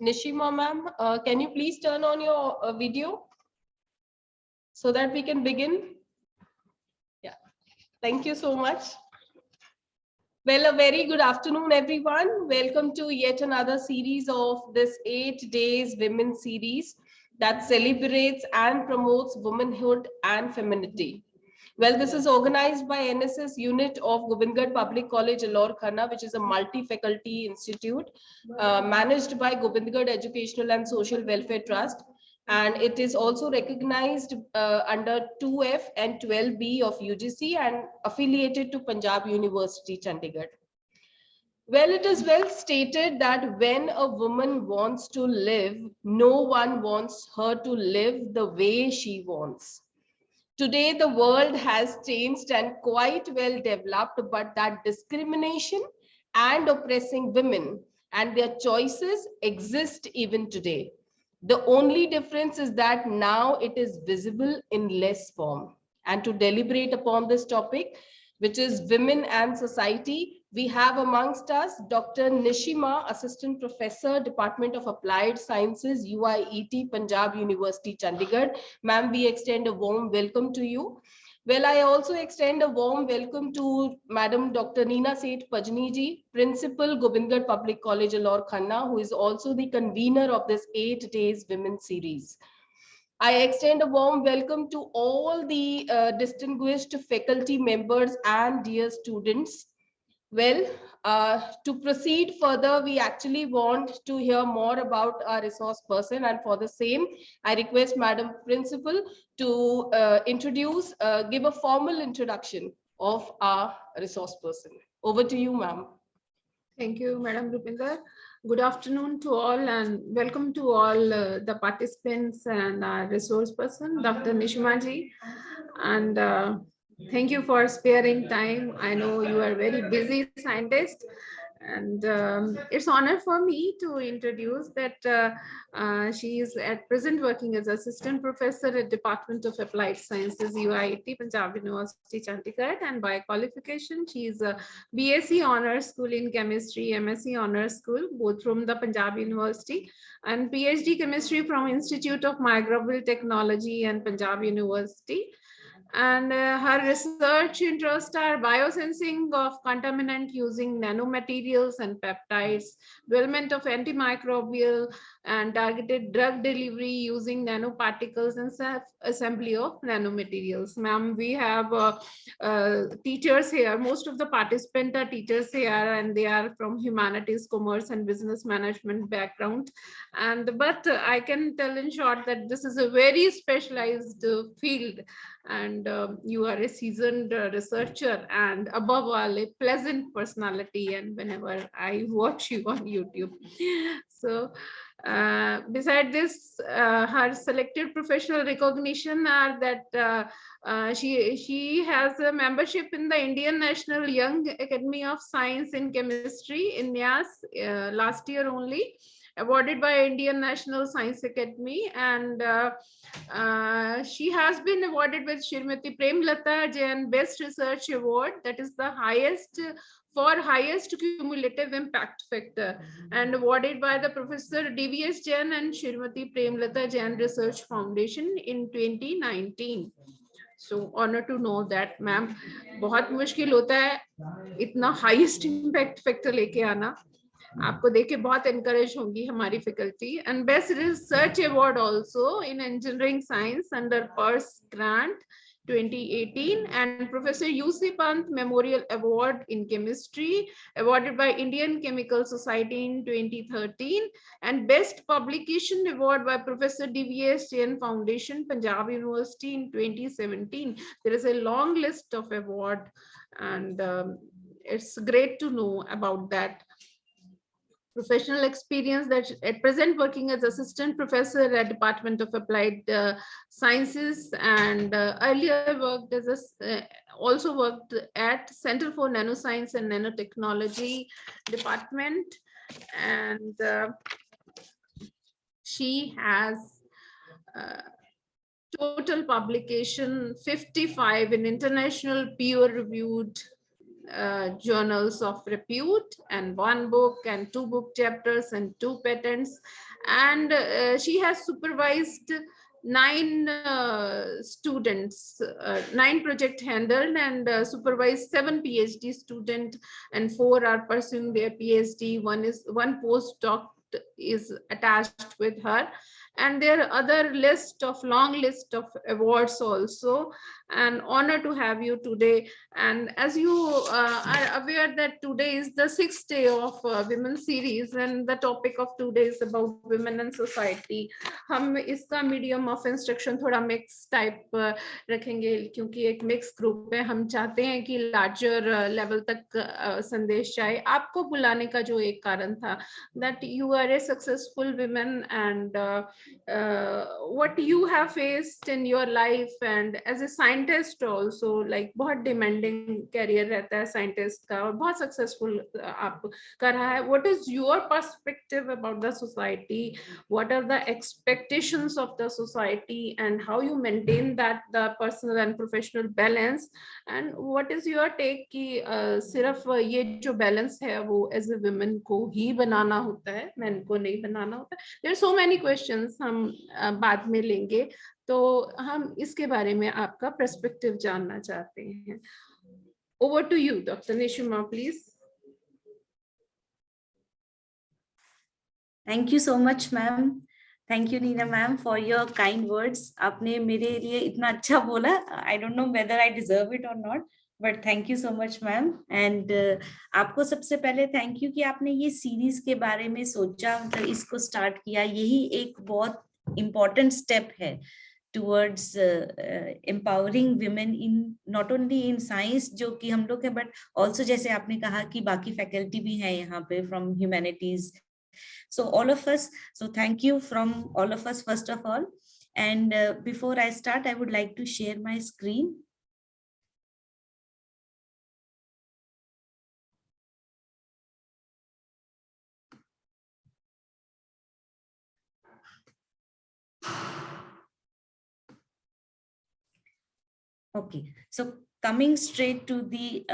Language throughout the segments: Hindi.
Nishima ma'am, can you please turn on your video so that we can begin? Yeah, thank you so much. Well, a very good afternoon, everyone. Welcome to yet another series of this 8 days women series that celebrates and promotes womanhood and femininity. Well, this is organized by NSS unit of Govindgarh Public College, Alor Khanna, which is a multi-faculty institute managed by Govindgarh Educational and Social Welfare Trust. And it is also recognized under 2F and 12B of UGC and affiliated to Punjab University, Chandigarh. Well, it is well stated that when a woman wants to live, no one wants her to live the way she wants. Today, the world has changed and quite well developed, but that discrimination and oppressing women and their choices exist even today. The only difference is that now it is visible in less form. And to deliberate upon this topic, which is women and society, we have amongst us Dr. Nishima, Assistant Professor, Department of Applied Sciences, UIET, Punjab University, Chandigarh. Ma'am, we extend a warm welcome to you. Well, I also extend a warm welcome to Madam Dr. Neena Seth Pajni ji, Principal, Govindgarh Public College, Alor Khanna, who is also the convener of this 8 days women series. I extend a warm welcome to all the distinguished faculty members and dear students. Well, to proceed further, we actually want to hear more about our resource person, and for the same, I request Madam Principal to give a formal introduction of our resource person. Over to you, ma'am. Thank you, Madam Rupinder. Good afternoon to all and welcome to all the participants and our resource person, Dr. Nishima ji. And thank you for sparing time. I know you are very busy scientist. And it's honor for me to introduce that she is at present working as assistant professor at Department of Applied Sciences, UIT, Punjab University, Chandigarh. And by qualification, she is a BSc Honors School in Chemistry, MSc Honors School, both from the Punjab University, and PhD Chemistry from Institute of Microbial Technology and Punjab University. And her research interests are biosensing of contaminant using nanomaterials and peptides, development of antimicrobial and targeted drug delivery using nanoparticles and self-assembly of nanomaterials. Ma'am, we have teachers here. Most of the participants are teachers here, and they are from humanities, commerce, and business management background. But I can tell in short that this is a very specialized field, and you are a seasoned researcher and above all a pleasant personality, and whenever I watch you on YouTube. So beside this, her selected professional recognition are that she has a membership in the Indian National Young Academy of Science and Chemistry in NIAS last year only, awarded by Indian National Science Academy, and she has been awarded with Srimati Premlata Jain Best Research Award, that is the highest for highest cumulative impact factor, and awarded by the Professor DVS Jain and Srimati Premlata Jain Research Foundation in 2019. So honor to know that, ma'am. बहुत मुश्किल होता है इतना highest impact factor लेके आना. आपको देख के बहुत encourage होंगी हमारी faculty. And best research award also in engineering science under PERS grant 2018, and Professor UC Pant Memorial Award in Chemistry awarded by Indian Chemical Society in 2013, and Best Publication Award by Professor DVS Jain Foundation, Punjab University in 2017. There is a long list of award, and it's great to know about that. Professional experience that at present working as assistant professor at Department of Applied Sciences, and earlier worked as also worked at Center for Nanoscience and Nanotechnology Department, and she has total publication 55 in international peer-reviewed journals of repute, and 1 book and 2 book chapters and 2 patents. And she has supervised 9 students, 9 project handled, and supervised 7 PhD students, and 4 are pursuing their PhD. One postdoc is attached with her, and there are other long list of awards also. An honor to have you today. And as you are aware that today is the 6th day of women series, and the topic of today is about women and society. हम इसका मीडियम ऑफ इंस्ट्रक्शन थोड़ा मिक्स टाइप रखेंगे, क्योंकि एक मिक्स ग्रुप है. हम चाहते हैं कि लार्जर लेवल तक संदेश जाए. आपको बुलाने का जो एक कारण था, that you are a successful woman, and what you have faced in your life, and as a scientist also, like बहुत demanding career रहता है scientist का, और बहुत successful आप कर रहा है. What is your perspective about the society? What are the expectations of the society, and how you maintain that the personal and professional balance? And what is your take कि सिर्फ ये जो balance है वो as a women को ही बनाना होता है, men को नहीं बनाना होता है? There are so many questions, हम बाद में लेंगे. तो हम इसके बारे में आपका perspective जानना चाहते हैं. Over to you, Dr. Nishima, please. Thank you so much, ma'am. Thank you, Neena ma'am, for your kind words. आपने मेरे लिए इतना अच्छा बोला. I don't know whether I deserve it or not, but thank you so much, ma'am. And आपको सबसे पहले thank you कि आपने ये series के बारे में सोचा, मतलब इसको start किया. यही एक बहुत important step है towards empowering women in not only in science जो कि हम लोग हैं, but also जैसे आपने कहा कि बाकी faculty भी हैं यहाँ पे from humanities. So all of us, so thank you from all of us first of all. And before I start, I would like to share my screen. Okay, so coming straight to the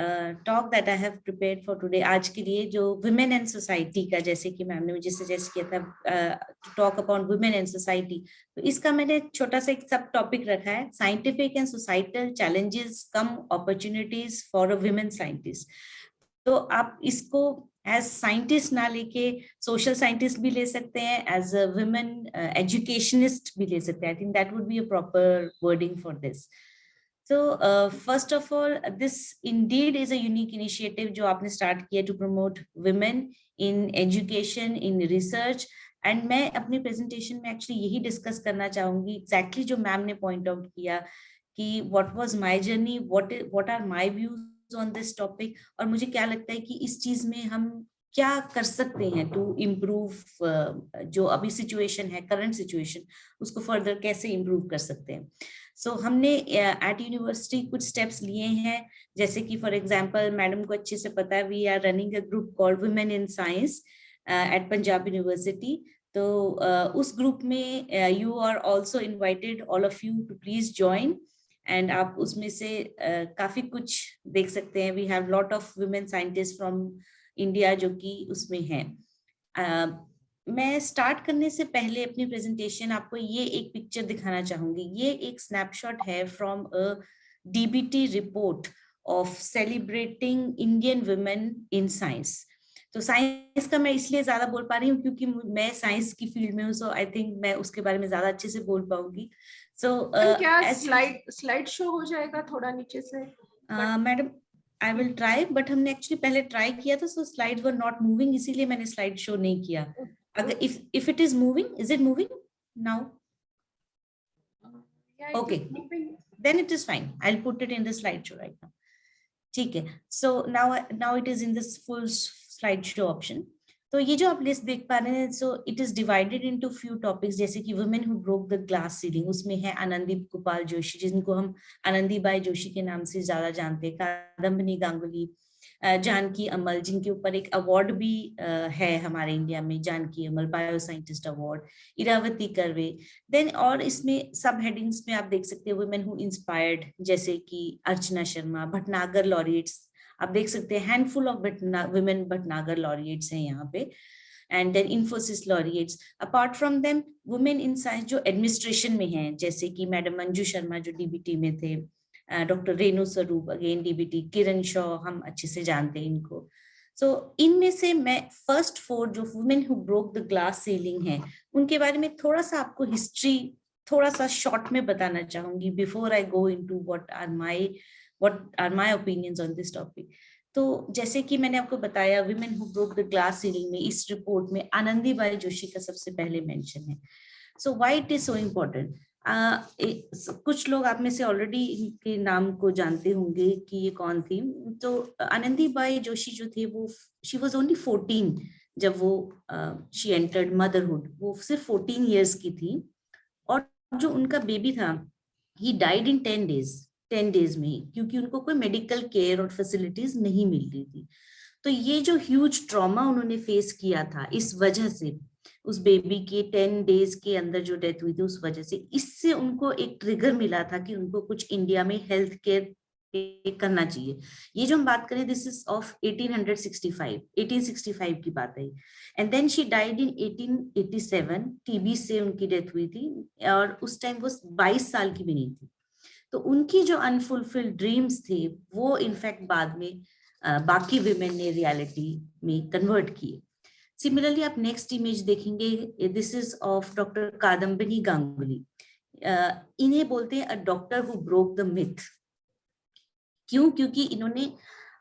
talk that I have prepared for today. आज के लिए जो women and society का, जैसे कि मैम ने मुझे suggest किया था to talk about women and society, तो इसका मैंने छोटा सा एक सब टॉपिक रखा है, scientific and societal challenges come opportunities for a women scientist. तो आप इसको as scientist ना लेके social scientist भी ले सकते हैं, as a women educationist भी ले सकते हैं. I think that would be a proper wording for this. So first of all, this indeed is a unique initiative जो आपने start किया to promote women in education, in research. And मैं अपनी presentation में actually यही discuss करना चाहूँगी exactly जो मैम ने point out किया कि what was my journey, what are my views on this topic, और मुझे क्या लगता है कि इस चीज में हम क्या कर सकते हैं to improve जो अभी situation है, current situation, उसको further कैसे improve कर सकते हैं. So हमने at university कुछ steps लिए हैं, जैसे कि for example मैडम को अच्छे से पता है, we are running a group called Women in Science at Punjab University. तो उस group में you are also invited, all of you, to please join. And आप उसमें से काफी कुछ देख सकते हैं. We have lot of women scientists from India जो कि उसमें हैं. मैं स्टार्ट करने से पहले अपनी प्रेजेंटेशन आपको ये एक पिक्चर दिखाना चाहूंगी. ये एक स्नैपशॉट है from a DBT report of celebrating Indian women in science. तो साइंस का मैं इसलिए ज्यादा बोल पा रही हूँ क्योंकि मैं साइंस की फील्ड में हूँ, सो आई थिंक मैं उसके बारे में ज्यादा अच्छे से बोल पाऊंगी. सो क्या स्लाइड शो हो जाएगा थोड़ा नीचे से? Madam I will try, but हमने एक्चुअली पहले ट्राई किया था, सो स्लाइड्स वर नॉट मूविंग, इसीलिए मैंने स्लाइड शो नहीं किया. अगर if it is moving, is it moving now? Yeah, okay, then it is fine. I'll put it in the slideshow right now. ठीक है. So now it is in this full slideshow option. तो ये जो आप लिस्ट देख पा रहे हैं, so it is divided into few topics, जैसे कि women who broke the glass ceiling, उसमें है आनंदीप गोपाल जोशी, जिनको हम आनंदीबाई जोशी के नाम से ज्यादा जानते हैं, कादम्बिनी गांगुली, जानकी अमल, जिनके ऊपर एक अवार्ड भी है हमारे इंडिया में, Janaki Ammal bio scientist award, Irawati Karve. Then और इसमें सब हेडिंग्स में आप देख सकते हैं वुमेन हु इंस्पायर्ड, जैसे कि अर्चना शर्मा, भटनागर लॉरिएट्स, आप देख सकते हैं handful of women Bhatnagar laureates हैं यहाँ पे, and then Infosys laureates. Apart from them women in science जो एडमिनिस्ट्रेशन में हैं, जैसे कि मैडम मंजू शर्मा जो डीबीटी में थे, डॉक्टर रेणु स्वरूप अगेन डीबीटी, किरण शॉ हम अच्छे से जानते हैं इनको। सो इनमें से मैं फर्स्ट 4 जो women who broke the glass ceiling है उनके बारे में थोड़ा सा आपको हिस्ट्री थोड़ा सा शॉर्ट में बताना चाहूंगी before I go into what are my opinions on this topic. तो जैसे कि मैंने आपको बताया women who broke the glass ceiling में इस रिपोर्ट में आनंदीबाई जोशी का सबसे पहले मेंशन है। So why it is so important, कुछ लोग आप में से ऑलरेडी इनके नाम को जानते होंगे कि ये कौन थी। तो आनंदीबाई जोशी जो थी वो शी वाज ओनली 14 जब वो शी एंटर्ड मदरहुड, वो सिर्फ 14 इयर्स की थी। और जो उनका बेबी था ही डाइड इन 10 डेज में ही, क्योंकि उनको कोई मेडिकल केयर और फैसिलिटीज नहीं मिल रही थी। तो ये जो ह्यूज ट्रॉमा उन्होंने फेस किया था इस वजह से, उस बेबी के 10 डेज के अंदर जो डेथ हुई थी उस वजह से, इससे उनको एक ट्रिगर मिला था कि उनको कुछ इंडिया में हेल्थ केयर करना चाहिए। ये जो हम बात करें दिस इज ऑफ 1865 की बात है। And then she died in 1887, TB से उनकी डेथ हुई थी, और उस टाइम वो 22 साल की भी नहीं थी। तो उनकी जो अनफुलफिल्ड ड्रीम्स थे वो इनफैक्ट बाद में बाकी विमेन ने रियलिटी में कन्वर्ट किए। सिमिलरली आप नेक्स्ट इमेज देखेंगे, this is of doctor Kadambini Ganguly. इन्हें बोलते हैं a doctor who broke the myth. क्यों? क्योंकि इन्होंने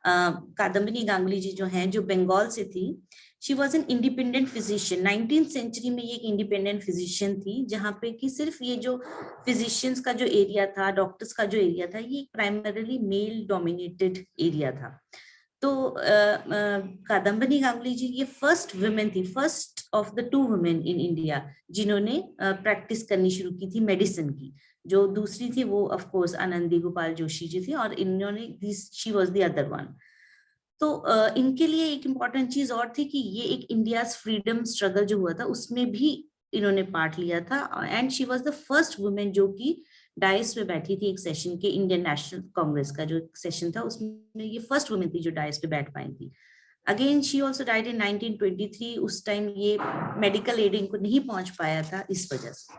कादम्बिनी गांगुली जी जो हैं, जो बंगाल से थी, she was an independent physician. 19th century में ये एक इंडिपेंडेंट फिजिशियन थी, जहाँ पे कि सिर्फ ये जो फिजिशियंस का जो एरिया था, डॉक्टर्स का जो एरिया था, ये प्राइमरीली मेल डोमिनेटेड एरिया था। तो कादम्बिनी गांगुली जी ये फर्स्ट वुमेन थी, first of the 2 women in India जिन्होंने प्रैक्टिस करनी शुरू की थी मेडिसिन की। जो दूसरी थी वो ऑफ कोर्स आनंदी गोपाल जोशी जी थी, और इन्होंने she was the other one. तो इनके लिए एक इम्पॉर्टेंट चीज और थी कि ये एक इंडिया फ्रीडम स्ट्रगल जो हुआ था उसमें भी इन्होंने पार्ट लिया था, and she was the first women जो कि डाइस पे बैठी थी एक सेशन के, इंडियन नेशनल कांग्रेस का जो सेशन था उसमें ये फर्स्ट वुमेन थी जो डाइस पे बैठ पाई थी। Again she also died in 1923। उस टाइम ये मेडिकल एड इनको नहीं पहुंच पाया था इस वजह से।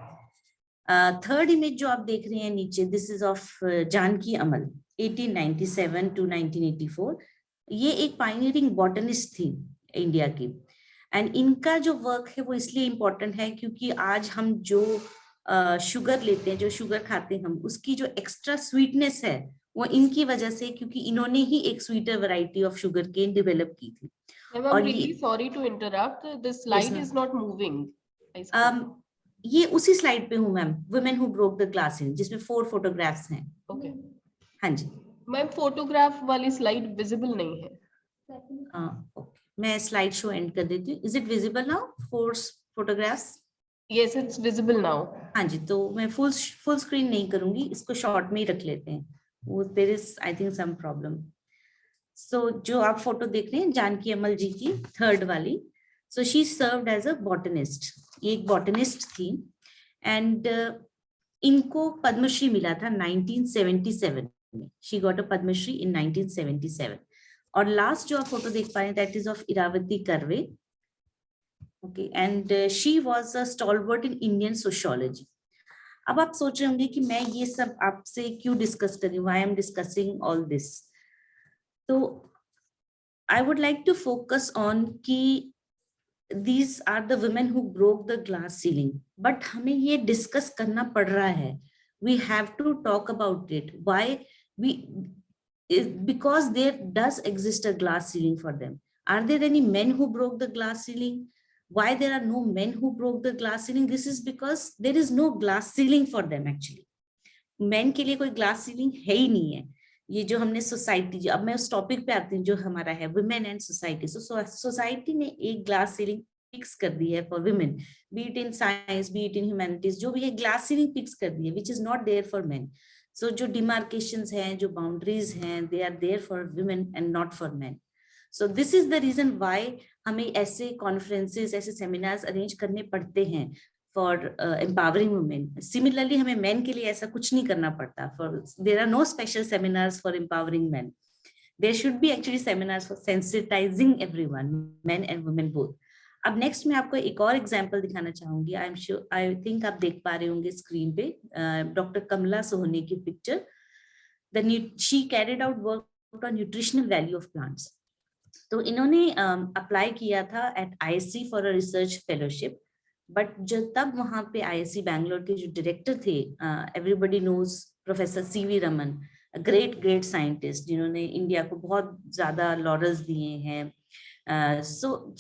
थर्ड इमेज जो आप देख रहे हैं नीचे, this is of Janaki Ammal 1897 to 1984। ये एक पायनियरिंग बॉटनिस्ट थी इंडिया की, एंड इनका जो वर्क है वो इसलिए इम्पोर्टेंट है क्योंकि आज हम जो शुगर लेते हैं, जो शुगर खाते हैं हम, उसकी जो एक्स्ट्रा स्वीटनेस है वो इनकी वजह से, क्योंकि इन्होंने ही एक sweeter variety of sugar cane develop की थी। I'm really sorry to interrupt. This slide is not moving. ये उसी स्लाइड पे हूँ ma'am, women who broke the glass ceiling, जिसमें 4 फोटोग्राफ्स हैं। ओके हाँ जी मैम, फोटोग्राफ वाली स्लाइड विजिबल नहीं है। ओके, मैं स्लाइड शो एंड कर देती हूँ। Is it visible now 4 photographs? Yes, it's visible now. हाँ जी, तो मैं फुल स्क्रीन नहीं करूंगी, इसको शॉर्ट में ही रख लेते हैं। वो there is I think some problem. So जो आप फोटो देख रहे हैं जानकी अमल जी की, थर्ड वाली, so she served as a botanist. ये एक बॉटनिस्ट थी, एंड इनको पद्मश्री मिला था 1977 में। शी गॉट अ पद्मश्री इन 1977। और लास्ट जो आप फोटो देख पा रहे हैं that is of Irawati Karve. Okay, and she was a stalwart in Indian sociology. अब आप सोच रहे होंगे कि मैं ये सब आपसे क्यों डिस्कस कर रही हूँ, why I'm discussing all this. तो I would like to focus on कि these are the women who broke the glass ceiling. But हमें ये डिस्कस करना पड़ रहा है. We have to talk about it. Why? Because there does exist a glass ceiling for them. Are there any men who broke the glass ceiling? Why there are no men who broke the glass ceiling? This is because there is no glass ceiling for them actually. Men के लिए कोई glass ceiling है ही नहीं है। ये जो हमने सोसाइटी, अब मैं उस टॉपिक पे आती हूँ जो हमारा है women and society. So society ने एक glass ceiling फिक्स कर दी है for women, be it in science, be it in humanities, जो भी है glass ceiling फिक्स कर दी है, which is not there for men. So जो demarcations हैं, जो boundaries हैं, they are there for women and not for men. So this is the reason why हमें ऐसे कॉन्फ्रेंसेस, ऐसे सेमिनार्स अरेंज करने पड़ते हैं फॉर एम्पावरिंग वुमेन। सिमिलरली हमें मेन के लिए ऐसा कुछ नहीं करना पड़ता, for there are no special seminars for empowering men. There should be actually seminars for sensitizing everyone, men and women both. अब नेक्स्ट मैं आपको एक और एग्जांपल दिखाना चाहूंगी. आई थिंक आप देख पा रहे होंगे स्क्रीन पे डॉक्टर कमला सोहनी की picture. She carried out work on nutritional value of plants. तो इन्होंने अप्लाई किया था at ISC for a research fellowship. But जो तब वहां पे ISC बैंगलोर के जो डायरेक्टर थे, everybody knows professor CV Raman, great scientist जिन्होंने इंडिया को बहुत ज्यादा लॉरल्स दिए हैं. सो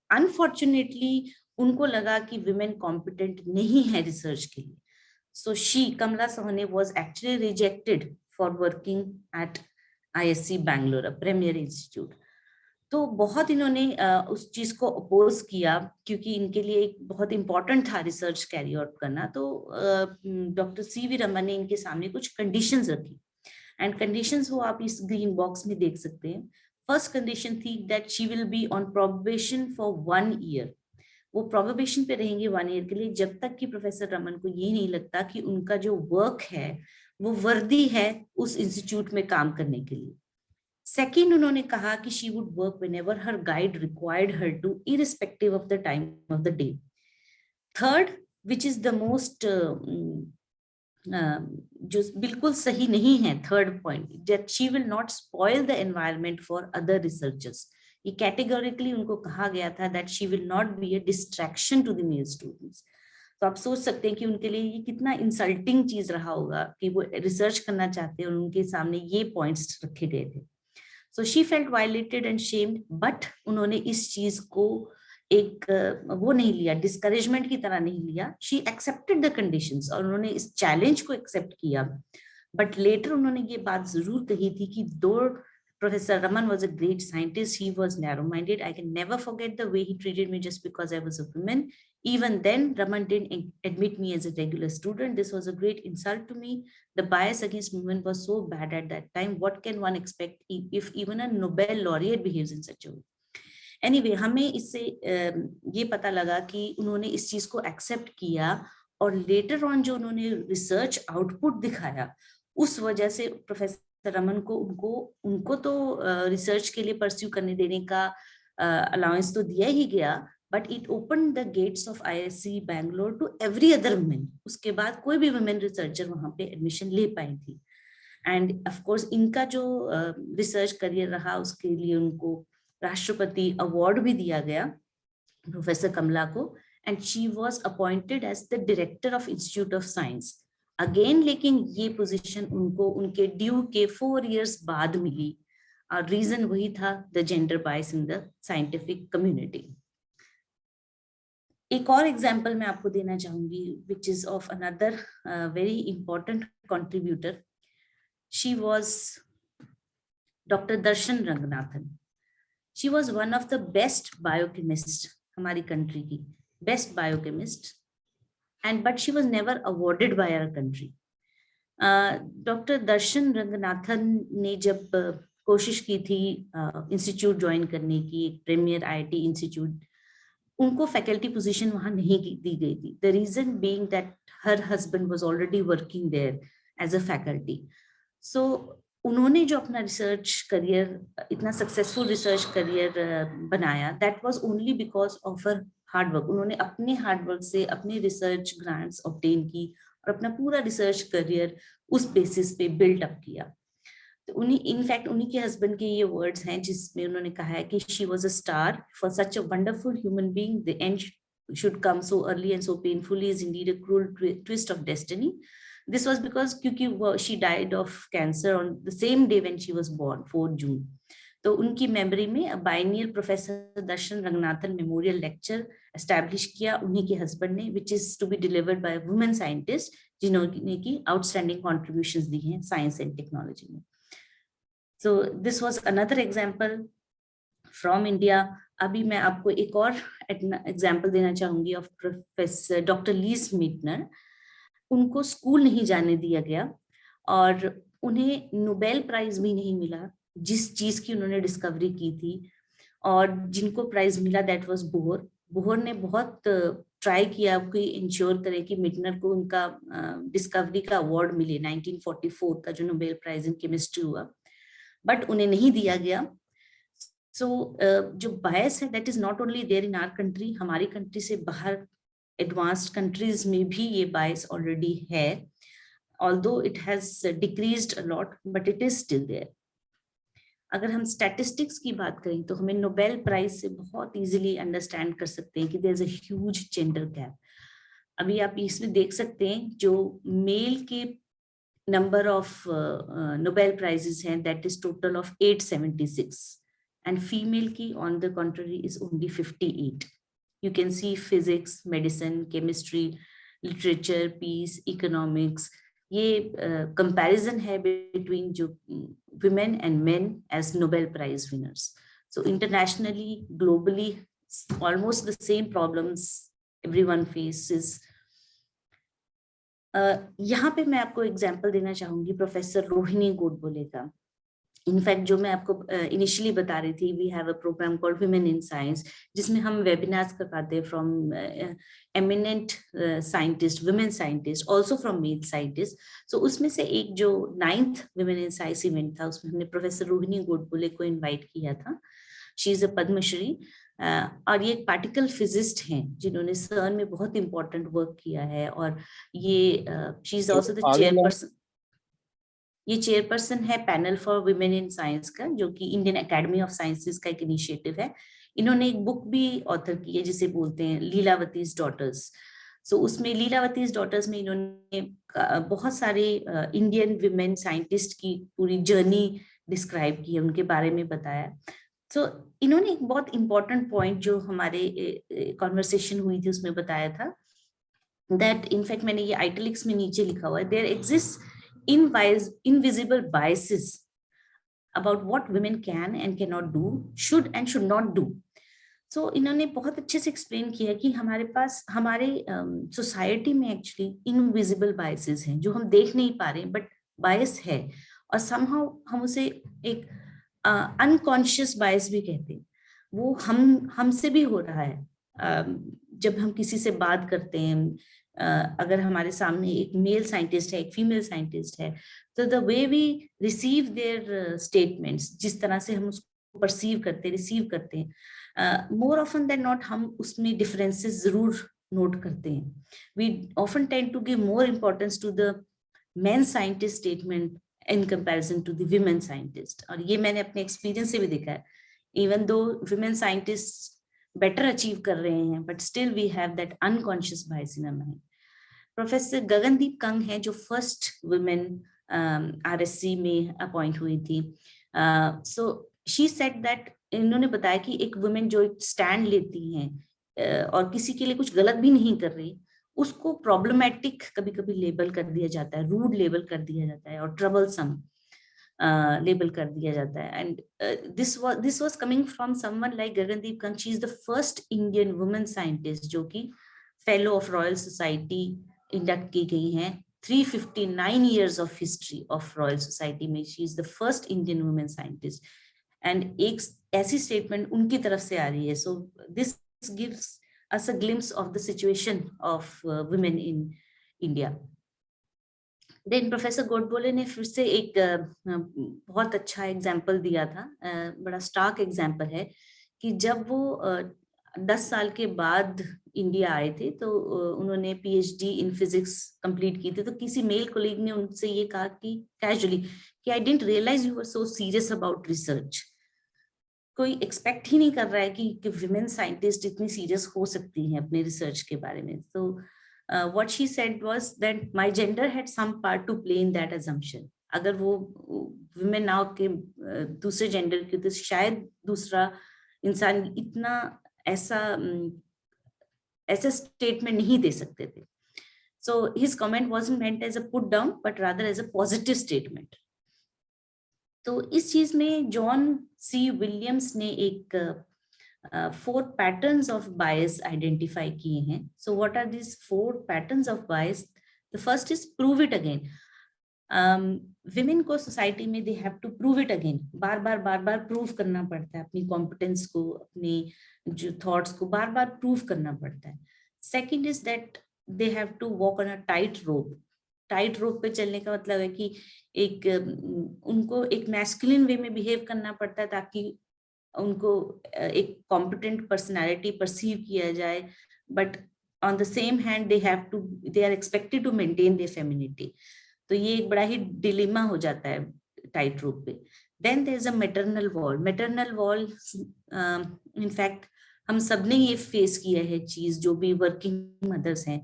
अनफॉर्चुनेटली उनको लगा कि विमेन कॉम्पिटेंट नहीं है रिसर्च के लिए. So Kamala Sohonie was actually rejected for working at ISC Bangalore, a premier institute. तो बहुत इन्होंने उस चीज को अपोज किया क्योंकि इनके लिए एक बहुत इंपॉर्टेंट था रिसर्च कैरी आउट करना. तो डॉक्टर CV रमन ने इनके सामने कुछ कंडीशंस रखी, एंड कंडीशंस वो आप इस ग्रीन बॉक्स में देख सकते हैं. फर्स्ट कंडीशन थी that she will be on probation for 1 year. वो प्रोबेशन पे रहेंगे 1 year के लिए, जब तक कि प्रोफेसर रमन को ये नहीं लगता कि उनका जो वर्क है वो वर्दी है उस इंस्टीट्यूट में काम करने के लिए. सेकेंड, उन्होंने कहा कि she would work whenever her guide required her to, irrespective of the time of the day. Third, which is the most जो बिल्कुल सही नहीं है, third point, that she will not spoil the environment for other researchers. ये कैटेगोरिकली उनको कहा गया था that she will not be a distraction to the male students. तो आप सोच सकते हैं कि उनके लिए ये कितना इंसल्टिंग चीज रहा होगा कि वो रिसर्च करना चाहते हैं और उनके सामने ये पॉइंट्स रखे गए थे. So she felt violated and shamed, but उन्होंने इस चीज को एक वो नहीं लिया, डिस्करेजमेंट की तरह नहीं लिया. She accepted the conditions और उन्होंने इस चैलेंज को एक्सेप्ट किया. बट लेटर उन्होंने ये बात जरूर कही थी कि दो Professor Raman was a great scientist, he was narrow-minded. I can never forget the way he treated me just because I was a woman. Even then, Raman didn't admit me as a regular student. This was a great insult to me. The bias against women was so bad at that time. What can one expect if even a Nobel laureate behaves in such a way? Anyway, हमें इससे ये पता लगा कि उन्होंने इस चीज को एक्सेप्ट किया और लेटर ऑन जो उन्होंने रिसर्च आउटपुट दिखाया, उस वजह से प्रोफेसर रमन को उनको तो रिसर्च के लिए परस्यू करने देने का अलाउंस तो दिया ही गया, but it open the gates of ISC Bangalore to every other women. उसके बाद कोई भी वुमेन रिसर्चर वहां पे एडमिशन ले पाई थी. एंड ऑफ कोर्स इनका जो रिसर्च करियर रहा उसके लिए उनको राष्ट्रपति अवार्ड भी दिया गया, प्रोफेसर कमला को. And she was appointed as the director of institute of science. Again, लेकिन ये पोजीशन उनको उनके ड्यू के 4 years बाद मिली, और रीजन वही था, the gender bias in the scientific community. एक और एग्जांपल मैं आपको देना चाहूंगी which is of another very important contributor. She was doctor Darshan Ranganathan. She was one of the best biochemist, हमारी कंट्री की best biochemist, and but she was never awarded by our country. Doctor Darshan Ranganathan ने जब कोशिश की थी इंस्टीट्यूट ज्वाइन करने की, एक प्रीमियर IIT इंस्टीट्यूट, उनको फैकल्टी पोजीशन वहां नहीं दी गई थी. The reason being that her husband was already working there as a faculty. So उन्होंने जो अपना रिसर्च करियर, इतना सक्सेसफुल रिसर्च करियर बनाया, that was only because of her hard work. उन्होंने अपने हार्ड वर्क से अपने रिसर्च ग्रांट्स ऑब्टेन की और अपना पूरा रिसर्च करियर उस बेसिस पे बिल्ड अप किया. तो इनफैक्ट उन्हीं के हस्बैंड के ये वर्ड्स हैं जिसमें उन्होंने कहा है कि she was a star for such a wonderful human being. The end should come so early and so painfully is indeed a cruel twist of destiny. This was because क्योंकि she died of cancer on the same day when she was born, 4 June. तो उनकी मेमोरी में biennial professor Darshan Ranganathan memorial lecture establish किया उन्हीं के हस्बैंड ने, which is to be delivered by women scientist जिन्होंने की आउटस्टैंडिंग कॉन्ट्रीब्यूशंस दी हैं साइंस एंड टेक्नोलॉजी में. So this was another example from India. अभी मैं आपको एक और एग्जांपल देना चाहूंगी of professor doctor lease Meitner. उनको स्कूल नहीं जाने दिया गया और उन्हें नोबेल प्राइज भी नहीं मिला जिस चीज की उन्होंने डिस्कवरी की थी, और जिनको प्राइज मिला दैट वाज बोहर. बोहर ने बहुत ट्राई किया कि इंश्योर करे कि मिटनर को उनका डिस्कवरी का अवार्ड मिले. 1944 का जो नोबेल प्राइज इन केमिस्ट्री हुआ, बट उन्हें नहीं दिया गया। सो जो बायस है that is not only there in our country, हमारी कंट्री से बाहर एडवांस्ड कंट्रीज में भी ये बायस ऑलरेडी है, although it has decreased a lot, but it is still there. अगर हम स्टैटिस्टिक्स की बात करें तो हमें नोबेल प्राइज से बहुत इजीली अंडरस्टैंड कर सकते हैं कि there is a huge gender gap. अभी आप इसमें देख सकते हैं जो मेल के नंबर ऑफ नोबेल प्राइजेस हैं that is total of 876 and female की on the contrary is only 58। You can see physics, medicine, chemistry, literature, peace, economics, ये कंपैरिजन है बिटवीन जो women and men as Nobel Prize winners. So internationally, globally, almost the same problems everyone faces. यहाँ पे मैं आपको एग्जांपल देना चाहूंगी प्रोफेसर रोहिणी गोडबोले का। इनफैक्ट जो मैं आपको इनिशियली बता रही थी, we have a programme called women in science, जिसमें हम वेबिनार्स करवाते हैं from eminent scientist, women scientist, also from male scientist. So उसमें से एक जो 9th women in science event था, उसमें हमने प्रोफेसर रोहिणी गोडबोले को इन्वाइट किया था। शी इज अ पद्मश्री और ये एक पार्टिकल फिजिस्ट हैं जिन्होंने सर्न में बहुत इंपॉर्टेंट वर्क किया है, और ये she is also the chairperson, ये चेयरपर्सन है panel for women in science का, जो कि इंडियन एकेडमी ऑफ साइंसेस का एक इनिशिएटिव है। इन्होंने एक बुक भी ऑथर की है जिसे बोलते हैं लीलावतीज डॉटर्स। सो उसमें लीलावतीज डॉटर्स में इन्होंने बहुत सारे इंडियन विमेन साइंटिस्ट की पूरी जर्नी डिस्क्राइब की है, उनके बारे में बताया। सो इन्होंने एक बहुत इंपॉर्टेंट पॉइंट जो हमारे कॉन्वर्सेशन हुई थी उसमें बताया था दैट, इनफैक्ट मैंने ये आइटलिक्स में नीचे लिखा हुआ है, there exist invisible biases about what women can and cannot do, should and should not do. So इन्होंने बहुत अच्छे से एक्सप्लेन किया कि हमारे पास हमारे सोसाइटी में एक्चुअली इनविजिबल बायसेस हैं जो हम देख नहीं पा रहे, बट बायस है, और somehow हम उसे एक अनकॉन्शियस बायस भी कहते हैं। वो हमसे भी हो रहा है। जब हम किसी से बात करते हैं, अगर हमारे सामने एक मेल साइंटिस्ट है, एक फीमेल साइंटिस्ट है, तो the way we receive their statements, जिस तरह से हम उसको परसीव करते, रिसीव करते हैं, मोर ऑफन देन नॉट हम उसमें डिफरेंसेस जरूर नोट करते हैं। We often tend to give more importance to the men scientist statement in comparison to the women scientist. और ये मैंने अपने एक्सपीरियंस से भी देखा है, even though women scientist better achieve कर रहे हैं, but still we have that unconscious bias in our mind. Professor Gagandeep Kang है जो first women RSC में अपॉइंट हुई थी। So she said that, इन्होंने बताया कि एक women जो स्टैंड लेती हैं और किसी के लिए कुछ गलत भी नहीं कर रही, उसको प्रॉब्लमैटिक कभी कभी लेबल कर दिया जाता है, रूड लेबल कर दिया जाता है, और ट्रबलसम लेबल कर दिया जाता है। And this was coming from someone like Gagandeep Kang. She is the first Indian women scientist जो कि fellow of Royal Society induct की गई हैं। 359 years of history of Royal Society में she is the first Indian women scientist, and एक ऐसी स्टेटमेंट उनकी तरफ से आ रही है। So this gives us a glimpse of the situation of women in India. Then professor Godbole ने फिर से एक बहुत अच्छा एग्जाम्पल दिया था, बड़ा स्टार्क एग्जाम्पल है, कि जब वो 10 साल के बाद इंडिया आए थे तो उन्होंने PhD इन फिजिक्स कंप्लीट की थी। तो किसी मेल कोलीग ने उनसे ये कहा कि कैजुअली कि I didn't realise you were so serious about research. कोई एक्सपेक्ट ही नहीं कर रहा है कि विमेन साइंटिस्ट इतनी सीरियस हो सकती हैं अपने रिसर्च के बारे में। तो what she said was that my gender had some part to play in that assumption. अगर वो women now के दूसरे जेंडर के, तो शायद दूसरा इंसान इतना ऐसा स्टेटमेंट नहीं दे सकते थे। So his comment wasn't meant as a put down, but rather as a positive statement. तो इस चीज में जॉन सी विलियम्स ने एक 4 patterns of bias identify किए हैं। So what are these 4 patterns of bias? The first is prove it again. Women को सोसाइटी में they have to prove it again. Bar bar prove करना पड़ता है अपनी कॉम्पिटेंस को, अपनी जो थॉट्स को बार बार प्रूव करना पड़ता है। Second is that they have to walk on a tight rope. Tight rope पे चलने का मतलब है कि एक उनको एक मैस्कुलिन वे में बिहेव करना पड़ता है ताकि उनको एक कॉम्पिटेंट पर्सनालिटी परसीव किया जाए, but on the same hand they are expected to maintain their femininity. तो ये एक बड़ा ही डिलेमा हो जाता है टाइट रोप पे। Then there is a maternal wall. Maternal wall in fact हम सब ने ये फेस किया है चीज, जो भी वर्किंग मदर्स हैं,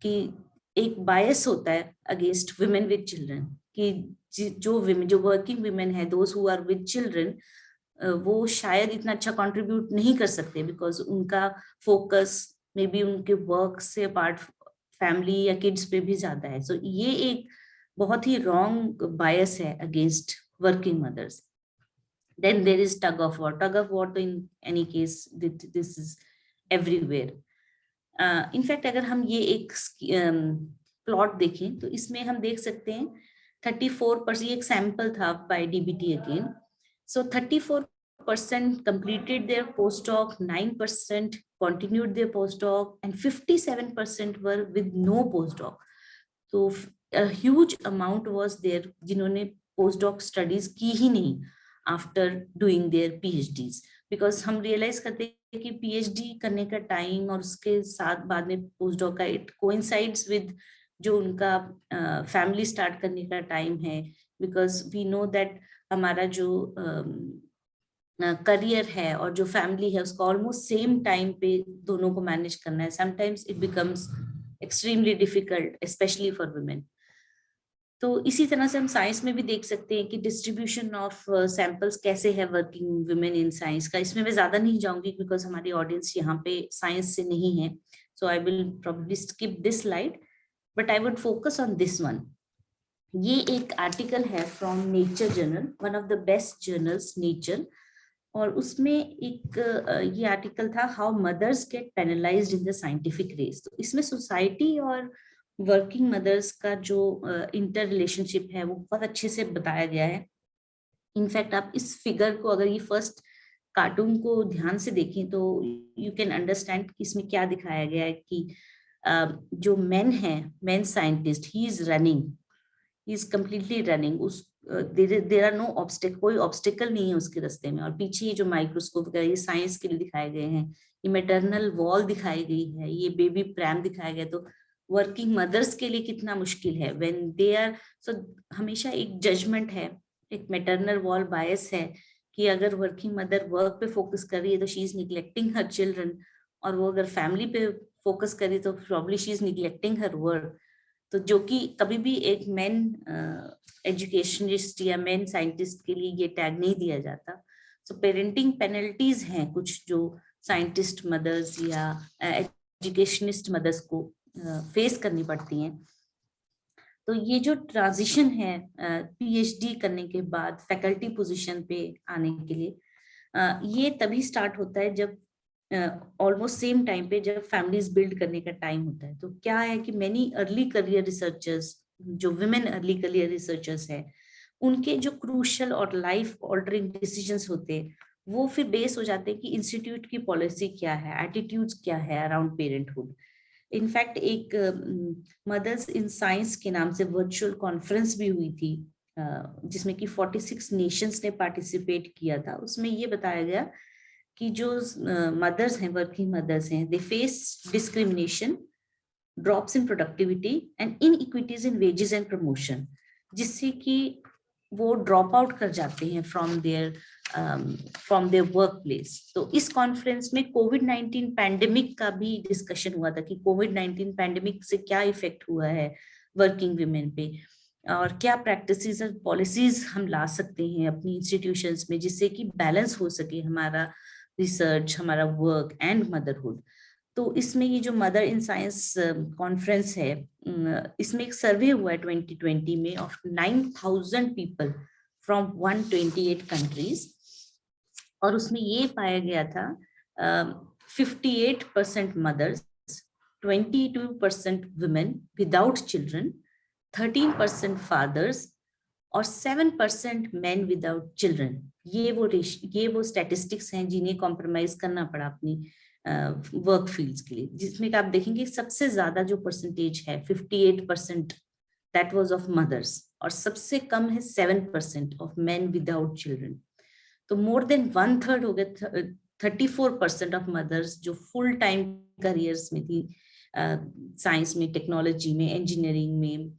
कि एक बायस होता है अगेंस्ट वुमेन विद चिल्ड्रन, कि जो वर्किंग वुमेन है, those who are with children, वो शायद इतना अच्छा कंट्रीब्यूट नहीं कर सकते बिकॉज उनका फोकस मे बी उनके वर्क से पार्ट फैमिली या किड्स पे भी ज्यादा है। सो ये एक बहुत ही रॉन्ग बायस है against working mothers. Then there is tug of war. Tug of war, तो in any case this is everywhere. In fact, अगर हम ये एक प्लॉट देखें तो इसमें हम देख सकते हैं 34%, ये एक सैंपल था by DBT again. So 34% completed their postdoc, 9% continued their postdoc, and 57% were with no postdoc. So a huge amount was there जिन्होंने postdoc studies की ही नहीं after doing their PhDs, because हम रियलाइज करते हैं कि PhD करने का टाइम और उसके साथ बाद में पोस्टडॉक का इट कोइंसाइड्स विद जो उनका फैमिली स्टार्ट करने का टाइम है, बिकॉज वी नो दैट हमारा जो करियर है और जो फैमिली है उसका ऑलमोस्ट सेम टाइम पे दोनों को मैनेज करना है। Sometimes it becomes extremely difficult specially for women. तो इसी तरह से हम साइंस में भी देख सकते हैं कि डिस्ट्रीब्यूशन ऑफ सैंपल्स कैसे है वर्किंग वुमेन इन साइंस का। इसमें मैं ज्यादा नहीं जाऊंगी बिकॉज हमारी ऑडियंस यहाँ पे साइंस से नहीं है, so I will probably skip this slide, but I would focus on this one. ये एक आर्टिकल है from Nature journal, one of the best journals Nature, और उसमें एक ये आर्टिकल था how mothers get penalised in the scientific race. तो इसमें सोसाइटी और वर्किंग मदर्स का जो इंटर रिलेशनशिप है वो बहुत अच्छे से बताया गया है। इनफैक्ट आप इस फिगर को, अगर ये फर्स्ट कार्टून को ध्यान से देखें तो यू कैन अंडरस्टैंड कि इसमें क्या दिखाया गया है कि जो men scientist, he is running, he is completely running, उस देयर आर नो ऑब्स्टेकल, कोई ऑब्स्टेकल नहीं है उसके रास्ते में। और पीछे ये जो माइक्रोस्कोप वगैरह ये साइंस के लिए दिखाए गए हैं, ये मैटरनल वॉल दिखाई गई है, ये बेबी प्रैम दिखाया गया। तो वर्किंग मदर्स के लिए कितना मुश्किल है व्हेन दे आर, सो हमेशा एक जजमेंट है, एक मैटरनल वॉल बायस है कि अगर वर्किंग मदर वर्क पे फोकस कर रही है तो she is neglecting her children, और वो अगर फैमिली पे फोकस करी तो probably she is neglecting her work. तो जो कि कभी भी एक मेन एजुकेशनिस्ट या मेन साइंटिस्ट के लिए ये टैग नहीं दिया जाता। सो पेरेंटिंग पेनल्टीज हैं कुछ जो साइंटिस्ट मदर्स या एजुकेशनिस्ट मदर्स को फेस करनी पड़ती हैं। तो ये जो ट्रांजिशन है PhD करने के बाद फैकल्टी पोजीशन पे आने के लिए, ये तभी स्टार्ट होता है जब ऑलमोस्ट सेम टाइम पे जब फैमिलीज बिल्ड करने का टाइम होता है। तो क्या है कि मेनी अर्ली करियर रिसर्चर्स, जो विमेन अर्ली करियर रिसर्चर्स है, उनके जो क्रूशल और लाइफ ऑल्टरिंग डिसीजंस होते हैं वो फिर बेस हो जाते हैं कि इंस्टीट्यूट की पॉलिसी क्या है, एटीट्यूड्स क्या है अराउंड पेरेंटहुड। इनफैक्ट एक मदर्स इन साइंस के नाम से वर्चुअल कॉन्फ्रेंस भी हुई थी जिसमें कि 46 नेशंस ने पार्टिसिपेट किया था। उसमें ये बताया गया कि जो मदर्स हैं, वर्किंग मदर्स हैं, they face discrimination, drops in productivity and inequities in wages and promotion, जिससे कि वो ड्रॉप आउट कर जाते हैं फ्रॉम देयर वर्क प्लेस। तो इस कॉन्फ्रेंस में कोविड-19 पैंडेमिक का भी डिस्कशन हुआ था कि कोविड-19 पैंडेमिक से क्या इफेक्ट हुआ है वर्किंग वुमेन पे, और क्या प्रैक्टिसेस और पॉलिसीज हम ला सकते हैं अपनी इंस्टीट्यूशंस में जिससे कि बैलेंस हो सके हमारा रिसर्च, हमारा वर्क एंड मदरहुड। तो इसमें ये जो मदर इन साइंस कॉन्फ्रेंस है, इसमें एक सर्वे हुआ है 2020 में ऑफ 9,000 पीपल फ्रॉम 128 कंट्रीज, और उसमें ये पाया गया था 58% mothers, 22% women without children, 13% fathers और 7% मैन विदाउट चिल्ड्रन। ये वो स्टैटिस्टिक्स हैं जिन्हें कॉम्प्रोमाइज करना पड़ा अपनी वर्क फील्ड्स के लिए, जिसमें आप देखेंगे सबसे ज्यादा जो परसेंटेज है 58% that was of mothers, और सबसे कम है 7% of men without children. तो more than 1/3 हो गए, 34% of mothers जो full time careers में थी, साइंस में, टेक्नोलॉजी में, इंजीनियरिंग में,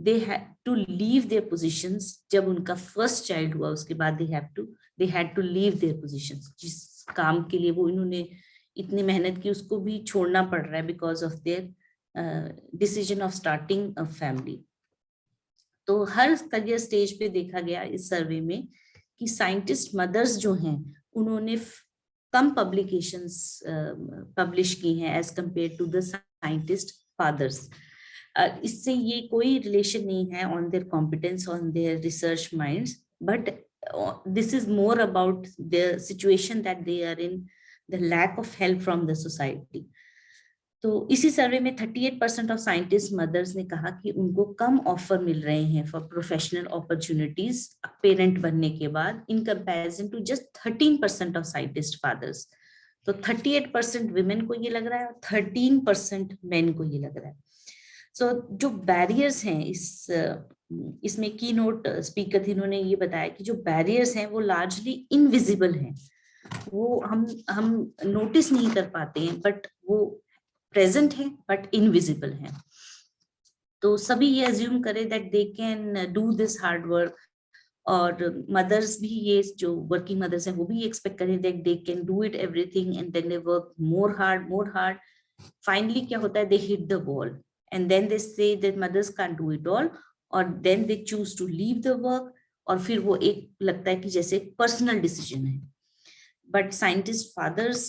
they had to leave their positions. जब उनका फर्स्ट चाइल्ड हुआ उसके बाद they had to leave their positions. जिस काम के लिए वो इन्होंने इतनी मेहनत की उसको भी छोड़ना पड़ रहा है because of their decision of starting a family. तो हर करियर स्टेज पे देखा गया इस सर्वे में कि साइंटिस्ट मदर्स जो हैं उन्होंने कम पब्लिकेशंस पब्लिश की हैं as compare to the scientist fathers. इससे ये कोई रिलेशन नहीं है on their competence, on their research minds, but this is more about the situation that they are in, the lack of help from the society. तो इसी सर्वे में 38% ऑफ साइंटिस्ट मदर्स ने कहा कि उनको कम ऑफर मिल रहे हैं फॉर प्रोफेशनल अपॉर्चुनिटीज पेरेंट बनने के बाद, in comparison to just 13% of scientist fathers. तो 38% विमेन को ये लग रहा है और 13% मेन को ये लग रहा है. सो जो बैरियर्स हैं इसमें की नोट स्पीकर थी, इन्होंने ये बताया कि जो बैरियर्स हैं वो लार्जली इनविजिबल हैं, वो हम नोटिस नहीं कर पाते हैं, बट वो प्रेजेंट है बट इनविजिबल है. तो सभी ये अज्यूम करें that they can do this hard work, और मदर्स भी, ये जो वर्किंग मदर्स हैं वो भी एक्सपेक्ट करें that they can do it everything and then they work more hard. Finally क्या होता है, they hit the wall and then they say that mothers can do it all, और then they choose to leave the work, और फिर वो एक लगता है कि जैसे पर्सनल डिसीजन है. But scientist fathers,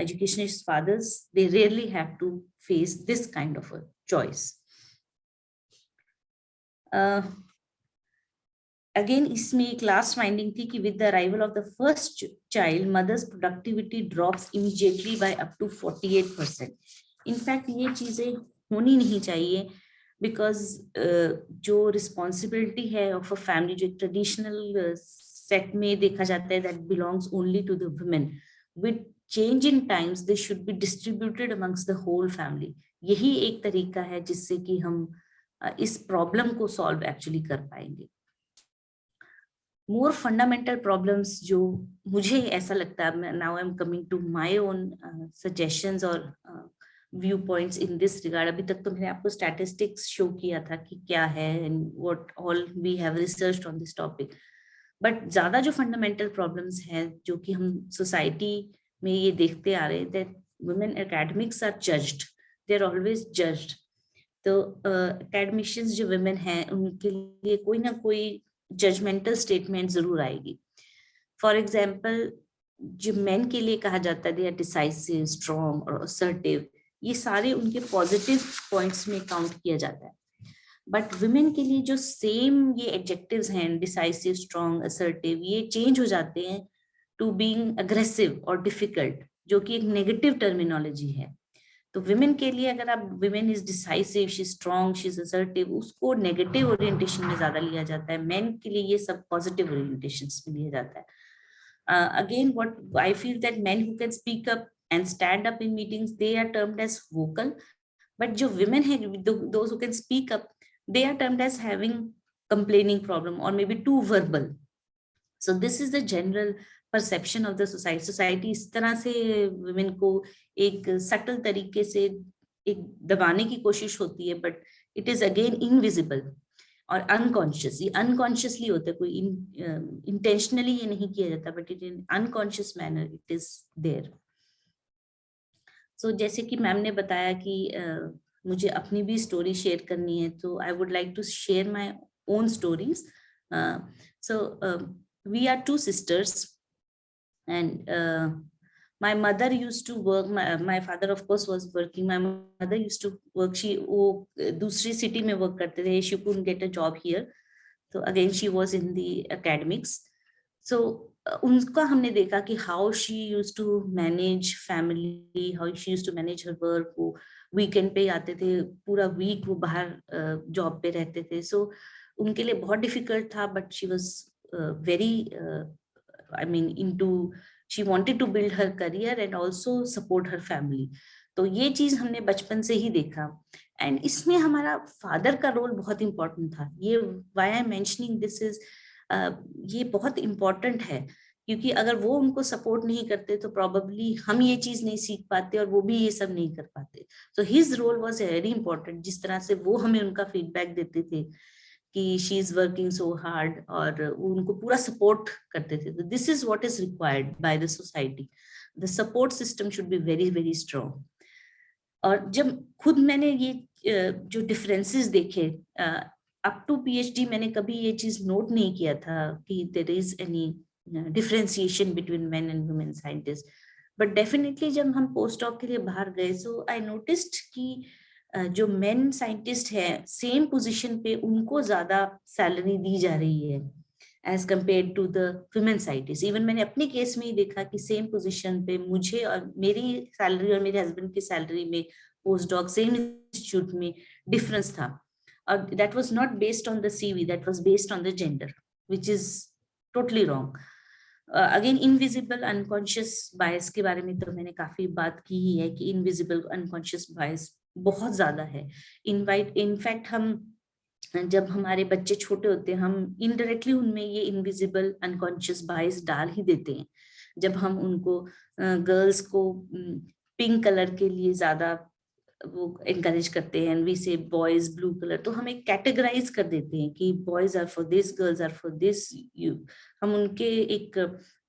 educationist fathers, they rarely have to face this kind of a choice. Again, इसमें एक last finding थी कि with the arrival of the first child, mother's productivity drops immediately by up to 48%. In fact, ये चीजें होनी नहीं चाहिए, because जो responsibility है of a family, जो traditional सेट में देखा जाता है that belongs only to the women, with change in times they should be distributed amongst the whole family. यही एक तरीका है जिससे कि हम इस प्रॉब्लम को सॉल्व एक्चुअली कर पाएंगे. मोर फंडामेंटल प्रॉब्लम्स जो मुझे ऐसा लगता है, now I am coming to my own suggestions और view points in this regard. अभी तक तो मैंने आपको स्टैटिस्टिक्स शो किया था कि क्या है and what all we have researched on this topic, but ज्यादा जो फंडामेंटल प्रॉब्लम्स हैं जो कि हम सोसाइटी में ये देखते आ रहे हैं, that women academics are judged, they are always judged. तो एकेडमिशियंस जो वुमेन हैं उनके लिए कोई ना कोई जजमेंटल स्टेटमेंट जरूर आएगी. फॉर एग्जाम्पल, जो मेन के लिए कहा जाता है दे आर डिसाइसिव, स्ट्रॉन्ग और असर्टिव, ये सारे उनके पॉजिटिव पॉइंट्स में काउंट किया जाता है. बट वुमेन के लिए जो सेम ये एडजेक्टिव्स हैं, डिसाइसिव, स्ट्रॉन्ग, असर्टिव, ये चेंज हो जाते हैं टू बीइंग अग्रेसिव और डिफिकल्ट, जो कि एक नेगेटिव टर्मिनोलॉजी है. तो वुमेन के लिए अगर आप women is decisive, she strong, she is assertive, उसको नेगेटिव ओरिएंटेशन में ज्यादा लिया जाता है. मेन के लिए ये सब पॉजिटिव ओरिएंटेशन में लिया जाता है. Again what I feel that men who can speak up and stand up in meetings, they are termed as vocal. But जो वुमेन है, those who can speak up, they are termed as having complaining problem or maybe too verbal. So this is the general perception of the society. इस तरह से women को एक subtle तरीके से एक दबाने की कोशिश होती है, but it is again invisible और unconscious. ये unconsciously होता है, कोई intentionally ये नहीं किया जाता, but it in unconscious manner it is there. So जैसे कि मैम ने बताया कि मुझे अपनी भी स्टोरी शेयर करनी है, तो I would like to share my own stories. So we are 2 sisters and my mother used to work, my father of course was working, my mother used to work, वो दूसरी सिटी में वर्क करते थे, she couldn't get a job here, so again she was in the academics. So उनका हमने देखा कि how she used to manage family, how she used to manage her work. वो वीकेंड पे आते थे, पूरा वीक वो बाहर जॉब पे रहते थे. सो उनके लिए बहुत डिफिकल्ट था, but she was very, I mean, into, she wanted to build her career and also support her family. तो ये चीज हमने बचपन से ही देखा एंड इसमें हमारा फादर का रोल बहुत इंपॉर्टेंट था। ये why I am mentioning this is, ये बहुत इंपॉर्टेंट है क्योंकि अगर वो उनको सपोर्ट नहीं करते तो प्रॉबेबली हम ये चीज नहीं सीख पाते और वो भी ये सब नहीं कर पाते। So his role was very important. जिस तरह से वो हमें उनका फीडबैक देते थे कि she is working so hard और उनको पूरा सपोर्ट करते थे, तो this is what is required by the society. The support system should be very very strong. और जब खुद मैंने ये जो डिफरेंसेस देखे अप टू पीएचडी, मैंने कभी ये चीज नोट नहीं किया था कि there is any differentiation between men and women scientist, but definitely जब हम पोस्ट डॉक के लिए बाहर गए सो आई नोटिस्ड कि जो मेन साइंटिस्ट है सेम पोजीशन पे उनको ज्यादा सैलरी दी जा रही है as compare to the women scientist. Even मैंने अपने केस में ही देखा कि सेम पोजीशन पे मुझे और मेरी सैलरी और मेरे हस्बैंड की सैलरी में पोस्ट डॉक सेम इंस्टीट्यूट में डिफरेंस था। और that was not based on the CV, that was based on the gender, which is totally wrong. Again invisible unconscious bias के बारे में तो मैंने काफी बात की ही है कि इनविजिबल अनकॉन्शियस बायस बहुत ज्यादा है। इनफैक्ट हम जब हमारे बच्चे छोटे होते हैं हम इनडायरेक्टली उनमें ये इनविजिबल अनकॉन्शियस बायस डाल ही देते हैं। जब हम उनको गर्ल्स को पिंक कलर के लिए ज्यादा वो एनकरेज करते हैं, वी से बॉयज ब्लू कलर, तो हम एक कैटेगराइज कर देते हैं कि boys are for this, girls are for this. हम उनके एक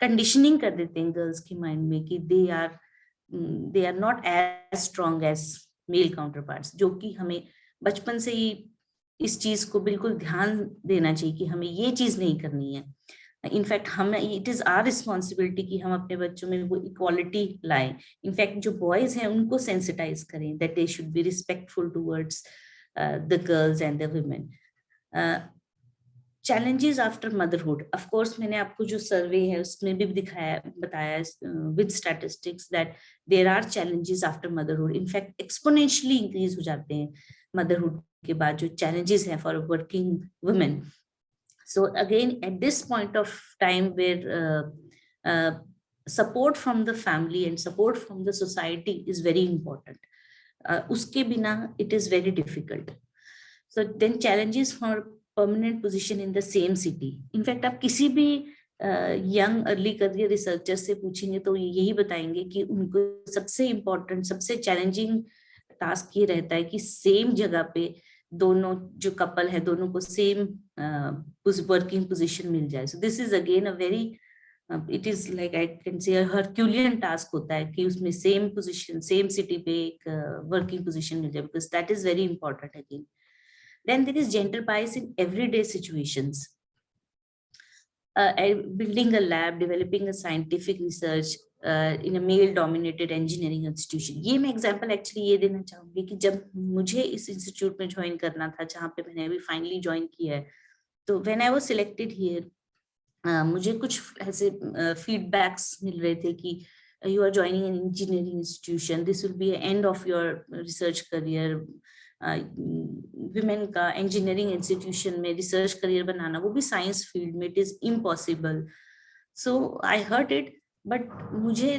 कंडीशनिंग कर देते हैं गर्ल्स के माइंड में कि they are not as strong as male counterparts, जो कि हमें बचपन से ही इस चीज को बिल्कुल ध्यान देना चाहिए कि हमें ये चीज नहीं करनी है। इनफैक्ट हम इट इज आवर रिस्पॉन्सिबिलिटी कि हम अपने बच्चों में वो इक्वालिटी लाएं। इनफैक्ट जो बॉयज हैं उनको सेंसिटाइज करें that they should be respectful towards the girls and the women. Challenges after motherhood, of course मैंने आपको जो सर्वे है उसमें भी बताया with statistics that there are challenges after motherhood. In fact exponentially increase हो जाते हैं मदरहुड के बाद जो चैलेंजेस हैं for working women. So again, at this point of time where support from the family and support from the society is very important, uske bina it is very difficult. So then challenges for permanent position in the same city. In fact, आप किसी भी young early career researcher से पूछेंगे तो यही बताएंगे कि उनको सबसे important, सबसे challenging task ये रहता है कि same जगह पे दोनों जो कपल है दोनों को सेम वर्किंग पोजीशन मिल जाए। So this is again a very, it is like I can say Herculean task होता है कि उसमें सेम पोजीशन सेम सिटी पे एक वर्किंग पोजीशन मिल जाए, because that is very important again. Then there is gender bias in everyday situations, building a lab, developing a scientific research in a male dominated engineering institution। ये मैं एग्जांपल एक्चुअली ये देना चाहूंगी कि जब मुझे इस इंस्टीट्यूट में ज्वाइन करना था जहाँ पे मैंने अभी फाइनली ज्वाइन किया है, तो when I was selected here मुझे कुछ ऐसे फीडबैक्स मिल रहे थे कि you are joining an engineering institution, this will be end of your research career. Women का इंजीनियरिंग इंस्टीट्यूशन में रिसर्च करियर बनाना, वो भी साइंस फील्ड में, it is impossible. So I heard it, but मुझे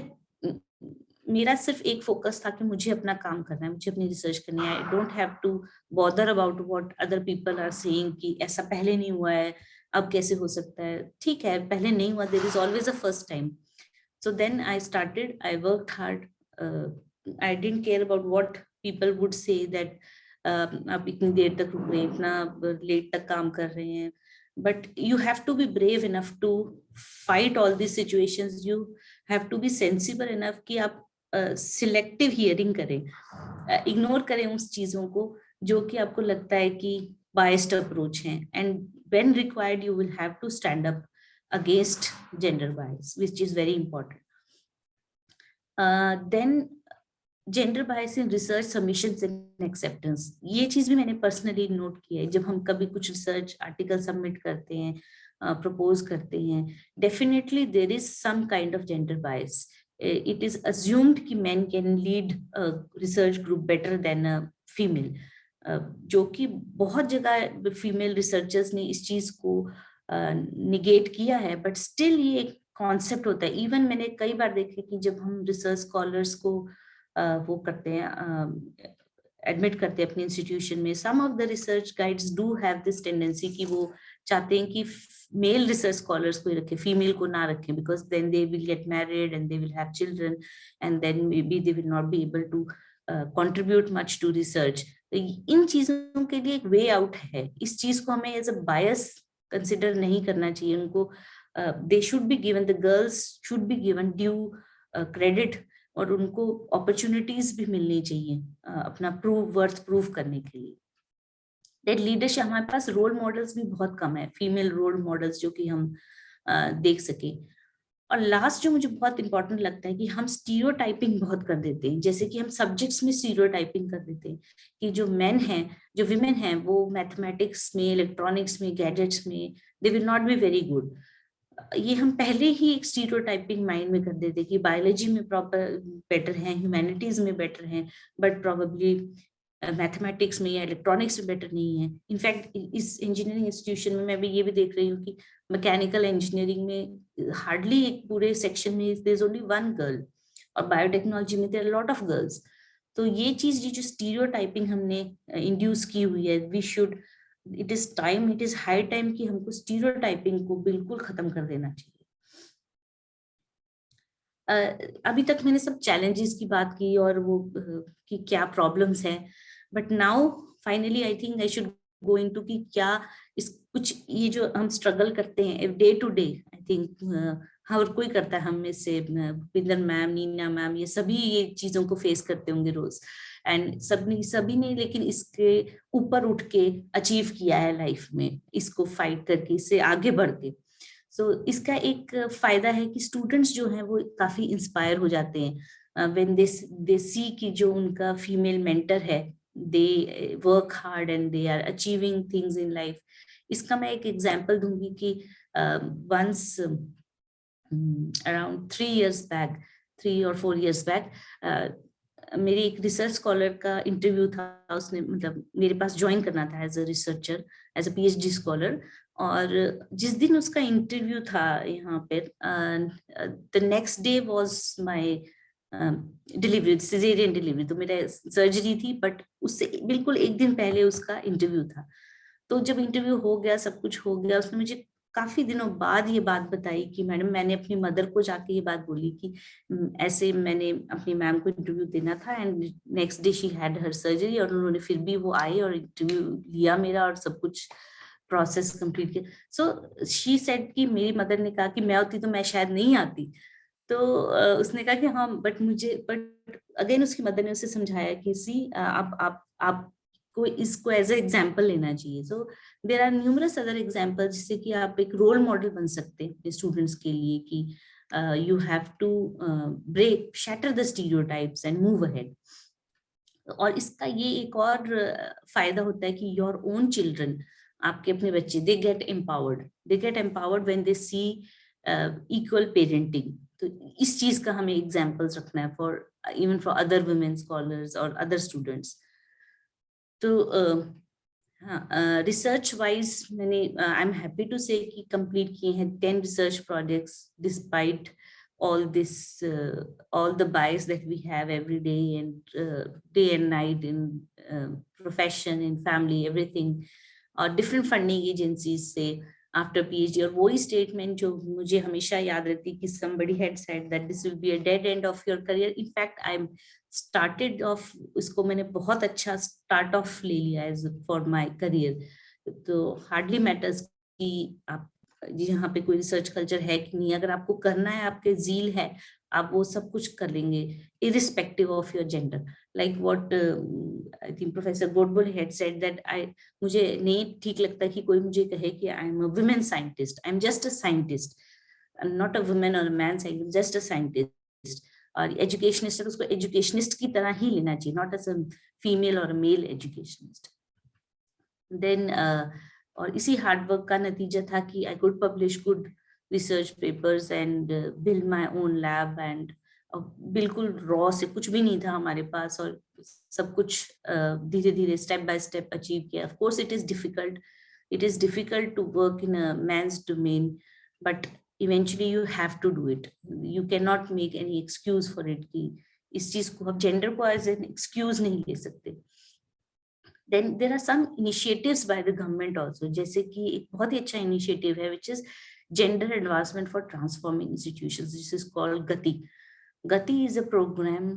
मेरा सिर्फ एक फोकस था कि मुझे अपना काम करना है, मुझे अपनी रिसर्च करनी है। I don't have to bother about what other people are saying कि ऐसा पहले नहीं हुआ है, अब कैसे हो सकता है। ठीक है, पहले नहीं हुआ, there is always a first time. So then I started, I worked hard, I didn't care about what people would say that आप इतनी देर तक रुक रहे हैं, इतना लेट तक काम कर रहे हैं। But you have to be brave enough to fight all these situations. You have to be sensible enough कि आप selective hearing करें, ignore करें उस चीजों को जो कि आपको लगता है कि biased approach हैं, and when required you will have to stand up against gender bias, which is very important. Then gender bias in research submissions and acceptance, ये चीज भी मैंने पर्सनली नोट किया है। जब हम कभी कुछ रिसर्च आर्टिकल सबमिट करते हैं, प्रपोज करते हैं, definitely there is some kind of gender bias. It is assumed कि man can lead research group better than a female, जो कि बहुत जगह फीमेल रिसर्चर्स ने इस चीज को निगेट किया है, बट स्टिल ये कॉन्सेप्ट होता है। इवन मैंने कई बार देखे कि जब हम रिसर्च स्कॉलर्स को वो करते हैं, एडमिट करते हैं अपने इंस्टीट्यूशन में, some of the research guides do have this tendency कि वो चाहते हैं कि मेल रिसर्च स्कॉलर्स को ही रखें, फीमेल को ना रखें, because then they will get married and they will have children and then may be they will not be able to contribute much to research. इन चीजों के लिए एक वे आउट है, इस चीज को हमें एज अ बायस कंसिडर नहीं करना चाहिए। उनको दे should be given, the girls should be given due credit, और उनको अपॉर्चुनिटीज भी मिलनी चाहिए अपना वर्थ प्रूव करने के लिए। दैट लीडरशिप, हमारे पास रोल मॉडल्स भी बहुत कम है, फीमेल रोल मॉडल्स जो कि हम देख सके। और लास्ट जो मुझे बहुत इंपॉर्टेंट लगता है कि हम स्टीरियोटाइपिंग बहुत कर देते हैं, जैसे कि हम सब्जेक्ट्स में स्टीरियोटाइपिंग कर देते हैं कि जो मेन हैं, जो विमेन हैं, वो मैथमेटिक्स में, इलेक्ट्रॉनिक्स में, गैजेट्स में दे will not be very good. ये हम पहले ही एक स्टीरियोटाइपिंग माइंड में कर देते हैं कि बायोलॉजी में प्रॉपर बेटर हैं, ह्यूमैनिटीज में बेटर हैं, बट प्रॉबेबली मैथमेटिक्स में या इलेक्ट्रॉनिक्स में बेटर नहीं है। इनफैक्ट इस इंजीनियरिंग इंस्टीट्यूशन में मैं भी ये भी देख रही हूँ कि मैकेनिकल इंजीनियरिंग में हार्डली एक पूरे सेक्शन में there is only one girl, और बायोटेक्नोलॉजी में there are lot of girls. तो ये चीज, ये जो स्टीरियोटाइपिंग हमने इंड्यूस की हुई है, we should, it is time, it is high time कि हमको स्टीरियोटाइपिंग को बिल्कुल खत्म कर देना चाहिए। अभी तक मैंने सब चैलेंजेस की बात की और वो कि क्या प्रॉब्लम्स हैं, but now finally I think I should go into कि क्या इस कुछ ये जो हम स्ट्रगल करते हैं day to day, I think हर कोई करता है, हम में से भूपिंदर मैम, नीना मैम, ये सभी ये चीजों को फेस करते होंगे रोज, एंड सभी ने लेकिन इसके ऊपर उठ के अचीव किया है लाइफ में, इसको फाइट करके, इससे आगे बढ़ के। सो इसका एक फायदा है कि स्टूडेंट्स जो हैं वो काफी इंस्पायर हो जाते हैं व्हेन दे सी कि जो उनका फीमेल मेंटर है, they work hard and they are achieving things in life. इसका मैं एक एग्जांपल दूंगी कि once around 3 or 4 years back मेरी एक रिसर्च स्कॉलर का इंटरव्यू था, उसने मतलब मेरे पास ज्वाइन करना था as a researcher, as a PhD scholar. और जिस दिन उसका इंटरव्यू था यहाँ पे, the next day was my delivery, caesarean delivery, तो मेरा सर्जरी थी, बट उससे बिल्कुल एक दिन पहले उसका इंटरव्यू था। तो जब इंटरव्यू हो गया, सब कुछ हो गया, उसने मुझे काफी दिनों बाद ये बात बताई कि मैडम, मैंने अपनी मदर को जाके ये बात बोली कि ऐसे मैंने अपनी मैम को इंटरव्यू देना था and next day she had her surgery, और उन्होंने फिर भी वो आए और इंटरव्यू लिया मेरा और सब कुछ प्रोसेस कंप्लीट किया। सो शी सेड कि मेरी मदर ने कहा कि मैं होती तो मैं शायद नहीं आती। तो उसने कहा कि हाँ, बट अगेन उसकी मदर ने उसे समझाया कि सी आप को इसको एज ए एग्जाम्पल लेना चाहिए। So there are numerous other example, जिससे कि आप एक रोल मॉडल बन सकते हैं स्टूडेंट्स के लिए कि you have to break, shatter the stereotypes and move ahead. और इसका ये एक और फायदा होता है कि योर ओन चिल्ड्रन, आपके अपने बच्चे, they get empowered when they see equal parenting. तो इस चीज का हमें एग्जाम्पल्स रखना है for even for other women scholars और अदर स्टूडेंट्स। तो हाँ, रिसर्च वाइज मैंने आई एम हैप्पी टू से कि कंप्लीट किए हैं 10 research projects despite all this all the bias that we have every day and day and night in profession, in family, everything, different funding agencies से after PhD। और वही स्टेटमेंट जो मुझे हमेशा याद रहती कि somebody had said that this will be a dead end of your career। in fact I'm started off, उसको मैंने बहुत अच्छा start off ले लिया as for my career। तो hardly matters कि आप यहाँ पे कोई रिसर्च कल्चर है कि नहीं, अगर आपको करना है, आपके जील है, आप वो सब कुछ कर लेंगे irrespective of your gender। like what I think Professor Godbole had said that मुझे नहीं ठीक लगता कि कोई मुझे कहे कि I am a women scientist, I am just a scientist, I'm not a woman or a man scientist, just a scientist। और एजुकेशनिस्ट है तो उसको एजुकेशनिस्ट की तरह ही लेना चाहिए, not as a female or a male educationist। then और इसी हार्डवर्क का नतीजा था कि I could publish good research papers and build my own lab. And बिल्कुल रॉ से कुछ भी नहीं था हमारे पास, और सब कुछ धीरे धीरे स्टेप बाय स्टेप अचीव किया। Of course it is difficult to work in a man's domain, but eventually you have to do it, you can not make any excuse for it कि इस चीज को आप जेंडर को एज एन एक्सक्यूज नहीं ले सकते. Then there are some initiatives by the government also, जैसे कि एक बहुत ही अच्छा initiative है which is Gender Advancement for Transforming Institutions. This is called Gati. Gati is a program.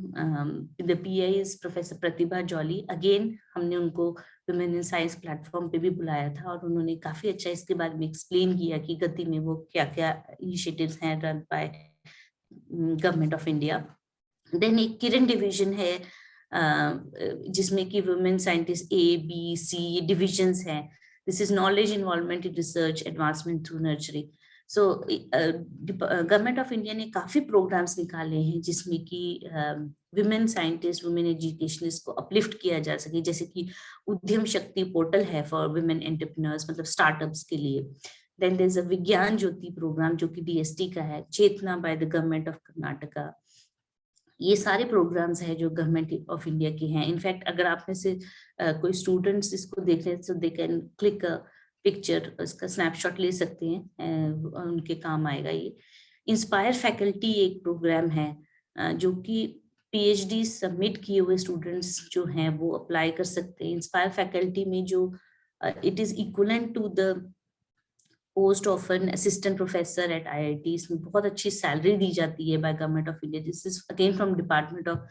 The PI is Professor Pratibha Jolly. Again हमने उनको Women in Science platform पे भी बुलाया था और उन्होंने काफी अच्छा इसके बारे में explain किया कि गति में वो क्या क्या initiatives हैं run by Government of India. Then एक किरण डिवीजन है जिसमें कि women scientist A, B, C divisions हैं. This is knowledge involvement in research advancement through nurturing. So government of India ने काफी प्रोग्राम्स निकाले हैं जिसमें कि वुमेन साइंटिस्ट, वुमेन एजुकेशनिस्ट को अपलिफ्ट किया जा सके, जैसे कि उद्यम शक्ति पोर्टल है फॉर वुमेन एंटरप्रेन्योर्स, मतलब स्टार्टअप्स के लिए. देन देयर इज अ विज्ञान ज्योति प्रोग्राम जो कि DST का है, Chetana by the government of Karnataka. ये सारे प्रोग्राम्स हैं जो गवर्नमेंट ऑफ इंडिया के हैं. इनफैक्ट अगर आप में से कोई स्टूडेंट्स इसको देख रहे हैं तो दे कैन क्लिक पिक्चर, इसका स्नैपशॉट ले सकते हैं, उनके काम आएगा ये. इंस्पायर फैकल्टी एक प्रोग्राम है जो कि PhD सबमिट किए हुए स्टूडेंट्स जो हैं वो अप्लाई कर सकते हैं. इंस्पायर फैकल्टी में जो it is equivalent to the post of an assistant professor at IIT. इसमें बहुत अच्छी सैलरी दी जाती है by government of India. This is again from department of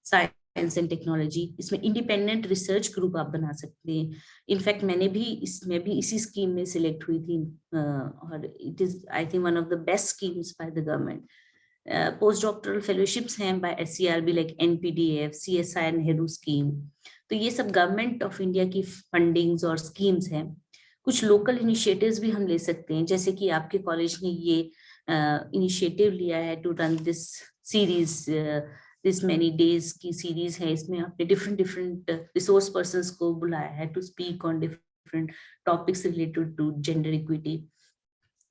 science and technology. इसमें इंडिपेंडेंट रिसर्च ग्रुप आप बना सकते हैं. इनफैक्ट मैंने भी इसी स्कीम में सिलेक्ट हुई थी और it is I think one of the best schemes by the government. Post doctoral fellowships हैं by SCRB like NPDF, CSI Nehru scheme. तो ये सब गवर्नमेंट ऑफ इंडिया की फंडिंग्स और स्कीम्स हैं. कुछ लोकल इनिशिएटिव्स भी हम ले सकते हैं, जैसे कि आपके कॉलेज ने ये इनिशिएटिव लिया है to run this series, this many days की सीरीज है. इसमें आपने डिफरेंट रिसोर्स पर्संस को बुलाया है to speak on different topics related to gender equity.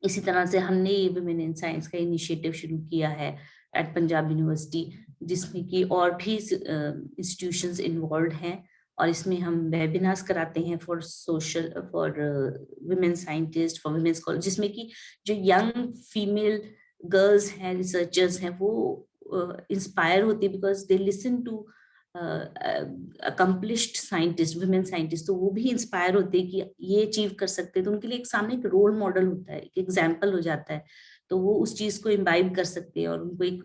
इसी तरह से हमने ये वुमेन इन साइंस का इनिशिएटिव शुरू किया है एट पंजाब यूनिवर्सिटी, जिसमें कि और भी इंस्टीट्यूशंस इन्वॉल्व हैं. और इसमें हम वेबिनार्स कराते हैं for women scientist, for women scholar, जिसमें कि जो यंग फीमेल गर्ल्स हैं, रिसर्चर्स हैं, वो इंस्पायर होती because they listen to accomplished scientist, women scientist. तो वो भी इंस्पायर होते हैं कि ये अचीव कर सकते हैं. तो उनके लिए एक सामने एक रोल मॉडल होता है, एक एग्जाम्पल हो जाता है. तो वो उस चीज को इम्बाइब कर सकते हैं और उनको एक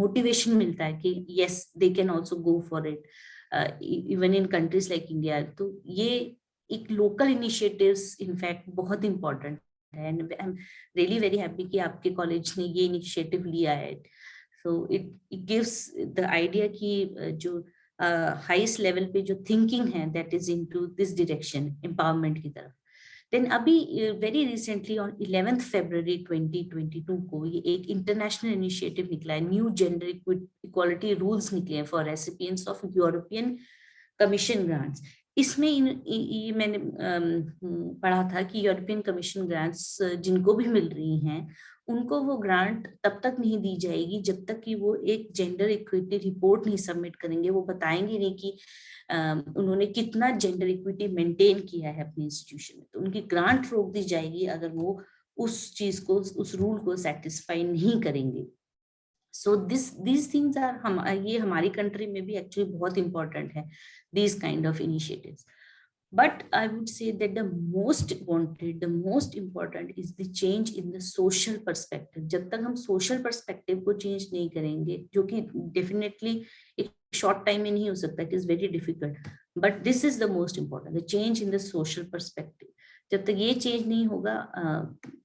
मोटिवेशन मिलता है कि yes they can also go for it even in countries like India. तो ये एक लोकल इनिशिएटिव्स इनफैक्ट बहुत इंपॉर्टेंट है and I am really very happy कि आपके कॉलेज ने ये इनिशिएटिव लिया है. So it gives the idea कि जो हाईएस्ट लेवल पे जो थिंकिंग है that is into this direction, empowerment की तरफ. देन अभी वेरी रिसेंटली ऑन 11 फरवरी 2022 को ये एक इंटरनेशनल इनिशिएटिव निकला है, न्यू जेंडर इक्वालिटी रूल्स निकले हैं for recipients of European commission grants. इसमें ये मैंने पढ़ा था कि यूरोपियन कमीशन ग्रांट्स जिनको भी मिल रही हैं उनको वो ग्रांट तब तक नहीं दी जाएगी जब तक कि वो एक जेंडर इक्विटी रिपोर्ट नहीं सबमिट करेंगे. वो बताएंगे नहीं कि उन्होंने कितना जेंडर इक्विटी मेंटेन किया है अपने इंस्टीट्यूशन में. तो उनकी ग्रांट रोक दी जाएगी अगर वो उस चीज को, उस रूल को सेटिस्फाई नहीं करेंगे. सो these things are ये हमारी कंट्री में भी एक्चुअली बहुत इंपॉर्टेंट है, these kind of initiatives. But I would say that the most wanted, the most important is the change in the social perspective. जब तक हम social perspective को change नहीं करेंगे, जो कि definitely एक short time में नहीं हो सकता, it is very difficult. But this is the most important, the change in the social perspective. जब तक ये change नहीं होगा,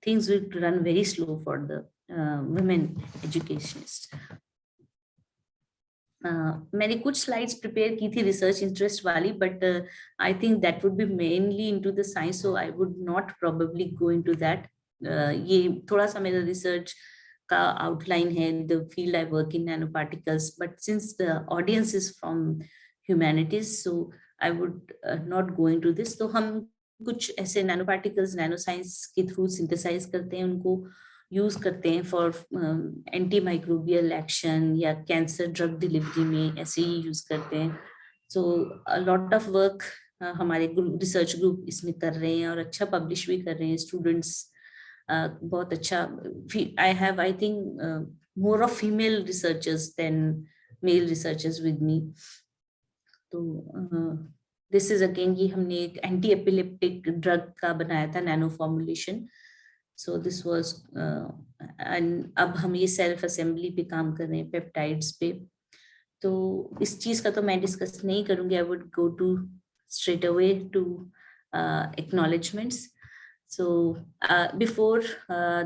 things will run very slow for the women educationists. मैंने कुछ स्लाइड्स प्रिपेयर की थी रिसर्च इंटरेस्ट वाली, but I think that would be mainly into the science, so I would not probably go into that. ये थोड़ा सा मेरा रिसर्च का आउटलाइन है, the field I work in nano particles, but since the audience is from humanities so I would not go into this. तो हम कुछ ऐसे नैनो पार्टिकल्स नैनो साइंस के थ्रू सिंथेसाइज करते हैं, उनको यूज करते हैं फॉर एंटी माइक्रोबियल एक्शन या कैंसर ड्रग डिलीवरी में ऐसे ही यूज करते हैं. सो लॉट ऑफ वर्क हमारे रिसर्च ग्रुप इसमें कर रहे हैं और अच्छा पब्लिश भी कर रहे हैं. स्टूडेंट्स बहुत अच्छा, I have I think more of female researchers than male researchers with me. तो दिस इज अगेन, ये हमने एक एंटी एपिलेप्टिक ड्रग का बनाया था, nano formulation. So this was, अब हम ये सेल्फ असेंबली पे काम कर रहे हैं, पेप्टाइड्स पे. तो इस चीज का तो मैं डिस्कस नहीं करूंगी. I would go to straight away to acknowledgements. So before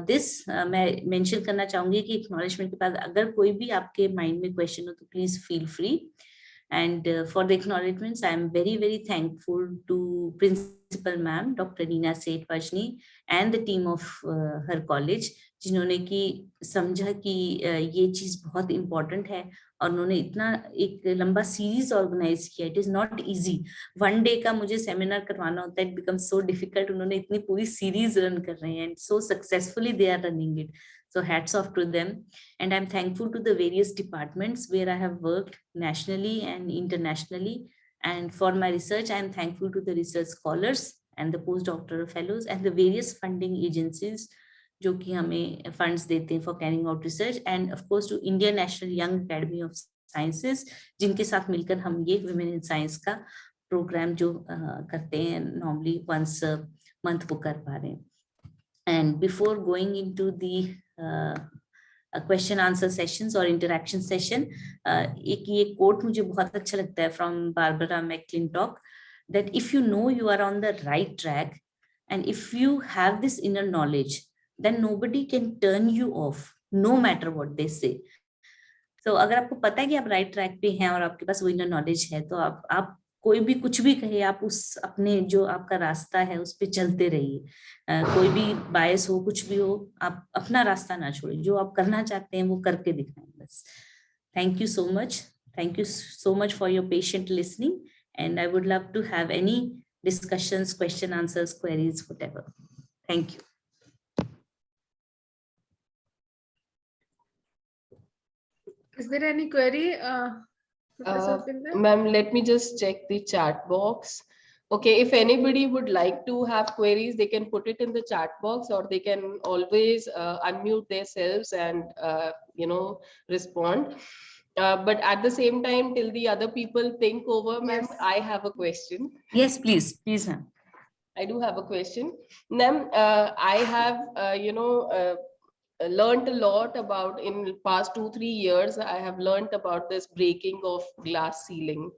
this मैं मेंशन करना चाहूंगी कि एक्नॉलेजमेंट के बाद अगर कोई भी आपके माइंड में क्वेश्चन हो तो please feel free. And for the acknowledgements, I am very, very thankful to Principal Ma'am, Dr. Neena Seth Vajni, and the team of her college, जिन्होंने कि समझा कि ये चीज बहुत इम्पोर्टेंट है और उन्होंने इतना एक लंबा सीरीज ऑर्गेनाइज किया. It is not easy. One day का मुझे सेमिनार करवाना होता है, इट बिकम्स सो डिफिकल्ट. उन्होंने इतनी पूरी सीरीज रन कर रहे हैं and so successfully they are running it. So hats off to them. And I'm thankful to the various departments where I have worked nationally and internationally. And for my research, I'm thankful to the research scholars and the postdoctoral fellows and the various funding agencies जो कि हमें funds देते हैं for carrying out research. And of course to Indian National Young Academy of Sciences, जिनके साथ मिलकर हम ये Women in Science का program जो करते हैं normally once a month वो कर पा रहे हैं. And before going into the question answer sessions or interaction session, एक ये quote मुझे बहुत अच्छा लगता है from Barbara McClintock, that if you know you are on the right track and if you have this inner knowledge, then nobody can turn you off no matter what they say. So अगर आपको पता है कि आप right track पे हैं और आपके पास वो inner knowledge है, तो आप कोई भी कुछ भी कहे, आप उस अपने जो आपका रास्ता है उस पे चलते रहिए. कोई भी बायस हो, कुछ भी हो, आप अपना रास्ता ना छोड़िए. जो आप करना चाहते हैं वो करके दिखाएं बस. Thank you so much. Thank you so much for your patient listening. And I would love to have any discussions, question answers, queries, whatever. Thank you. Is there any query? Ma'am, let me just check the chat box. Okay, if anybody would like to have queries, they can put it in the chat box, or they can always unmute themselves and respond. But at the same time, till the other people think over, ma'am, Yes. I have a question. Yes, please, ma'am. I do have a question. Ma'am, I have learned a lot about, in past 2-3 years, I have learned about this breaking of glass ceiling,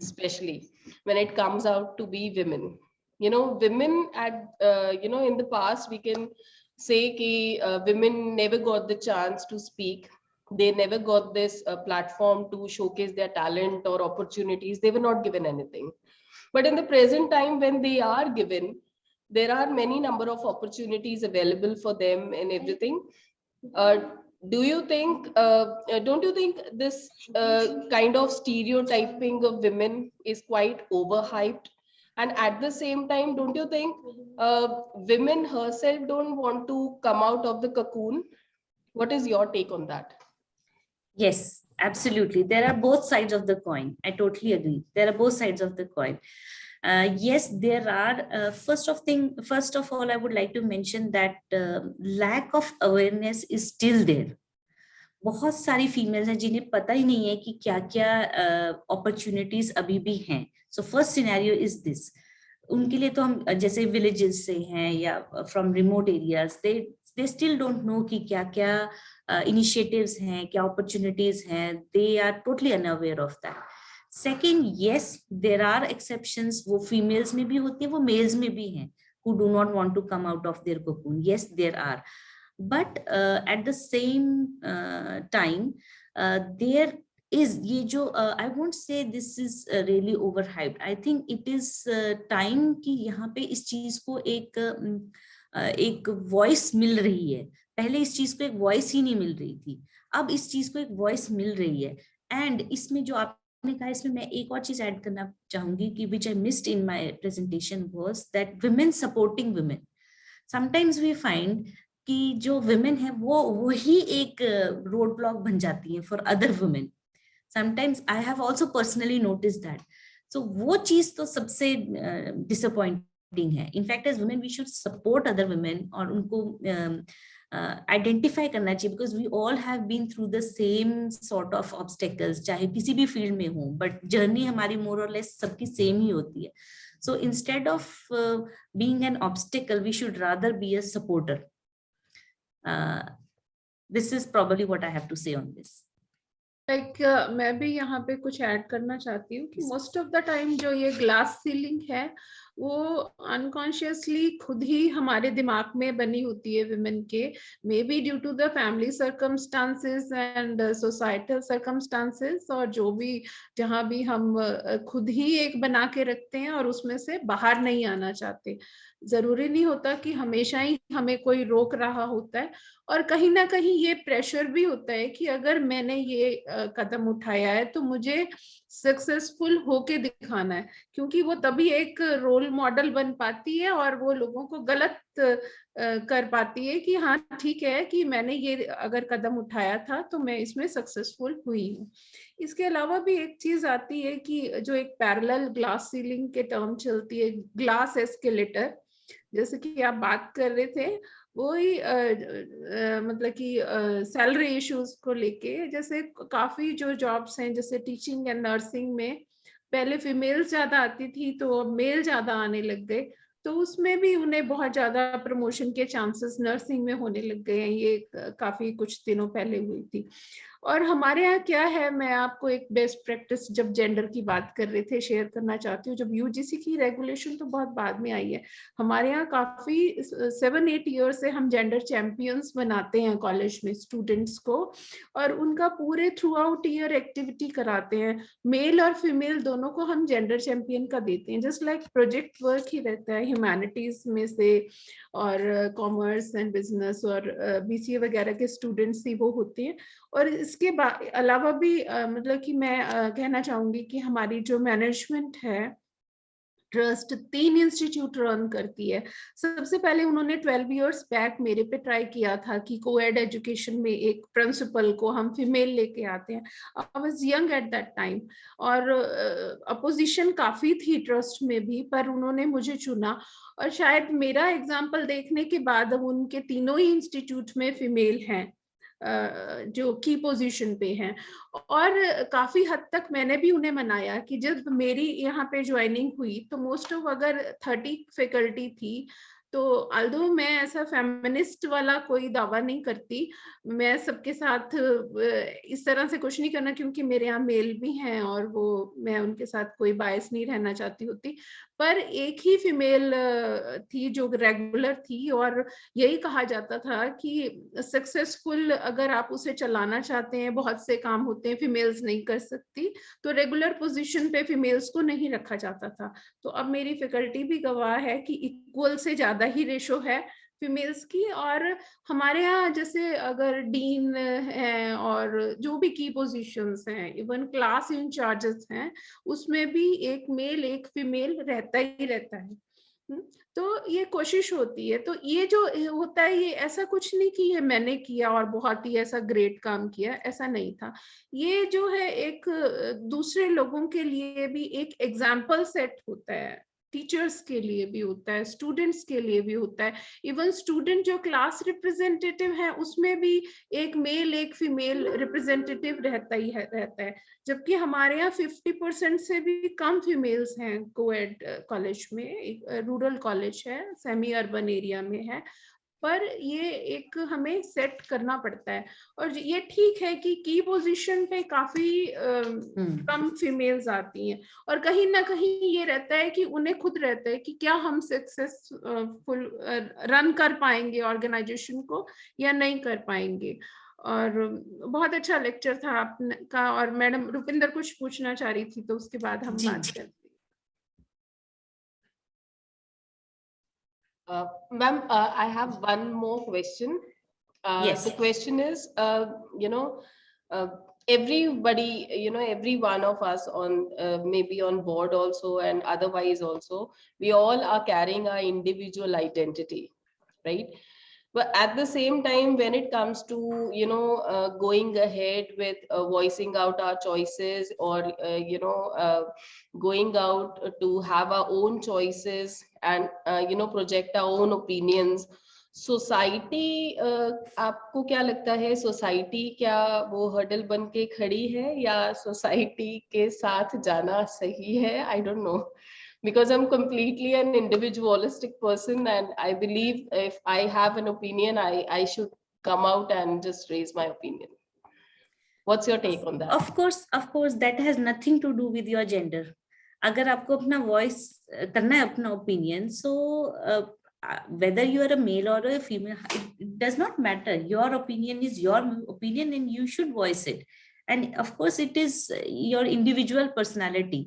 especially when it comes out to be women. Women at in the past, we can say ki women never got the chance to speak. They never got this platform to showcase their talent or opportunities. They were not given anything. But in the present time, when they are given, there are many number of opportunities available for them and everything. Do you think, don't you think this kind of stereotyping of women is quite overhyped? And at the same time, don't you think women herself don't want to come out of the cocoon? What is your take on that? Yes, absolutely. There are both sides of the coin. I totally agree. There are both sides of the coin. Yes, there are. First of all, I would like to mention that lack of awareness is still there. बहुत सारी फीमेल्स हैं जिन्हें पता ही नहीं है कि क्या क्या अपॉर्चुनिटीज अभी भी हैं. So first scenario is this. उनके लिए तो हम जैसे विलेजेस से हैं या from remote areas, they still don't know कि क्या क्या इनिशिएटिव्स हैं, क्या अपॉर्चुनिटीज हैं. They are totally unaware of that. Second, yes, there are exceptions. वो females में भी होती है, वो males में भी हैं who do not want to come out of their cocoon. Yes, there are. But at the same time, there is ये जो I won't say this is really overhyped. I think it is time कि यहाँ पे इस चीज को एक voice मिल रही है. पहले इस चीज को एक voice ही नहीं मिल रही थी, अब इस चीज को एक voice मिल रही है. And इसमें जो आप ने कहा, इसमें मैं एक और चीज ऐड करना चाहूंगी कि which I missed in my presentation was that women supporting women. Sometimes we find कि जो women है वो वही एक road block बन जाती है for other women. Sometimes I have also personally noticed that. So वो चीज तो सबसे disappointing है. In fact, as women, we should support other women और उनको आइडेंटिफाई करना चाहिए, because we all have been through the same sort of obstacles, चाहे किसी भी फील्ड में हो, बट जर्नी हमारी मोर और लेस सबकी सेम ही होती है. So instead of being an obstacle, we should rather be a supporter. This is probably what I have to say on this. मैं भी यहाँ पे कुछ ऐड करना चाहती हूँ कि मोस्ट ऑफ द टाइम जो ये ग्लास सीलिंग है वो अनकॉन्शियसली खुद ही हमारे दिमाग में बनी होती है विमेन के, may be due to the family circumstances and societal circumstances, और जो भी जहाँ भी हम खुद ही एक बना के रखते हैं और उसमें से बाहर नहीं आना चाहते. जरूरी नहीं होता कि हमेशा ही हमें कोई रोक रहा होता है, और कहीं ना कहीं ये प्रेशर भी होता है कि अगर मैंने ये कदम उठाया है तो मुझे सक्सेसफुल होके दिखाना है, क्योंकि वो तभी एक रोल मॉडल बन पाती है और वो लोगों को गलत कर पाती है कि हाँ ठीक है कि मैंने ये अगर कदम उठाया था तो मैं इसमें सक्सेसफुल हुई हूँ. इसके अलावा भी एक चीज आती है कि जो एक पैरेलल ग्लास सीलिंग के टर्म चलती है, ग्लास एस्केलेटर, जैसे कि आप बात कर रहे थे, वो ही मतलब कि सैलरी इश्यूज को लेके, जैसे काफी जो जॉब्स हैं जैसे टीचिंग एंड नर्सिंग में पहले फीमेल्स ज्यादा आती थी तो मेल ज्यादा आने लग गए, तो उसमें भी उन्हें बहुत ज्यादा प्रमोशन के चांसेस नर्सिंग में होने लग गए हैं. ये काफी कुछ दिनों पहले हुई थी. और हमारे यहाँ क्या है, मैं आपको एक बेस्ट प्रैक्टिस जब जेंडर की बात कर रहे थे शेयर करना चाहती हूँ. जब यूजीसी की रेगुलेशन तो बहुत बाद में आई है, हमारे यहाँ काफी 7-8 ईयर से हम जेंडर चैंपियंस बनाते हैं कॉलेज में स्टूडेंट्स को, और उनका पूरे थ्रू आउट ईयर एक्टिविटी कराते हैं. मेल और फीमेल दोनों को हम जेंडर चैंपियन का देते हैं, जस्ट लाइक प्रोजेक्ट वर्क ही रहता है ह्यूमैनिटीज में से, और कॉमर्स एंड बिजनेस और बीसीए वगैरह के स्टूडेंट्स ही वो होते हैं. और इसके अलावा भी मतलब कि मैं कहना चाहूंगी कि हमारी जो मैनेजमेंट है ट्रस्ट 3 इंस्टीट्यूट रन करती है. सबसे पहले उन्होंने 12 इयर्स बैक मेरे पे ट्राई किया था कि कोएड एजुकेशन में एक प्रिंसिपल को हम फीमेल लेके आते हैं. I was young at that time और अपोजिशन काफी थी ट्रस्ट में भी, पर उन्होंने मुझे चुना, और शायद मेरा एग्जाम्पल देखने के बाद अब उनके तीनों ही इंस्टीट्यूट में फीमेल हैं जो की पोजीशन पे हैं. और काफी हद तक मैंने भी उन्हें मनाया कि जब मेरी यहाँ पे ज्वाइनिंग हुई तो मोस्ट ऑफ अगर 30 फैकल्टी थी, तो अल्दो मैं ऐसा फेमिनिस्ट वाला कोई दावा नहीं करती, मैं सबके साथ इस तरह से कुछ नहीं करना, क्योंकि मेरे यहाँ मेल भी हैं और वो मैं उनके साथ कोई बायस नहीं रहना चाहती होती. पर एक ही फीमेल थी जो रेगुलर थी, और यही कहा जाता था कि सक्सेसफुल अगर आप उसे चलाना चाहते हैं, बहुत से काम होते हैं फीमेल्स नहीं कर सकती, तो रेगुलर पोजीशन पे फीमेल्स को नहीं रखा जाता था. तो अब मेरी फैकल्टी भी गवाह है कि इक्वल से ज्यादा ही रेशो है फीमेल्स की. और हमारे यहाँ जैसे अगर डीन है और जो भी की पोजीशंस हैं, इवन क्लास इंचार्जेस हैं, उसमें भी एक मेल एक फीमेल रहता ही रहता है. तो ये कोशिश होती है. तो ये जो होता है, ये ऐसा कुछ नहीं कि ये मैंने किया और बहुत ही ऐसा ग्रेट काम किया, ऐसा नहीं था. ये जो है एक दूसरे लोगों के लिए भी एक एग्जाम्पल सेट होता है, टीचर्स के लिए भी होता है, स्टूडेंट्स के लिए भी होता है. इवन स्टूडेंट जो क्लास रिप्रेजेंटेटिव है उसमें भी एक मेल एक फीमेल रिप्रेजेंटेटिव रहता है, जबकि हमारे यहाँ 50% से भी कम फीमेल्स हैं कोएड कॉलेज में. एक रूरल कॉलेज है, सेमी अर्बन एरिया में है, पर ये एक हमें सेट करना पड़ता है. और ये ठीक है कि की पोजीशन पे काफी कम फीमेल्स आती हैं, और कहीं ना कहीं ये रहता है कि उन्हें खुद रहता है कि क्या हम सक्सेसफुल रन कर पाएंगे ऑर्गेनाइजेशन को या नहीं कर पाएंगे. और बहुत अच्छा लेक्चर था आपका. और मैडम रुपिंदर कुछ पूछना चाह रही थी, तो उसके बाद हम बात करते हैं. Ma'am, I have one more question. Yes. The question is, everybody, every one of us on maybe on board also and otherwise also, we all are carrying our individual identity, right? But at the same time, when it comes to, going ahead with voicing out our choices, or, going out to have our own choices, and, project our own opinions, society, आपको क्या लगता है, सोसाइटी क्या वो हर्डल बन के खड़ी है, या सोसाइटी के साथ जाना सही है? I don't know, because I'm completely an individualistic person, and I believe if I have an opinion, I should come out and just raise my opinion. What's your take on that? Of course, that has nothing to do with your gender. अगर आपको अपना voice करना है, अपना opinion, so whether you are a male or a female, it does not matter. Your opinion is your opinion, and you should voice it. And of course, it is your individual personality.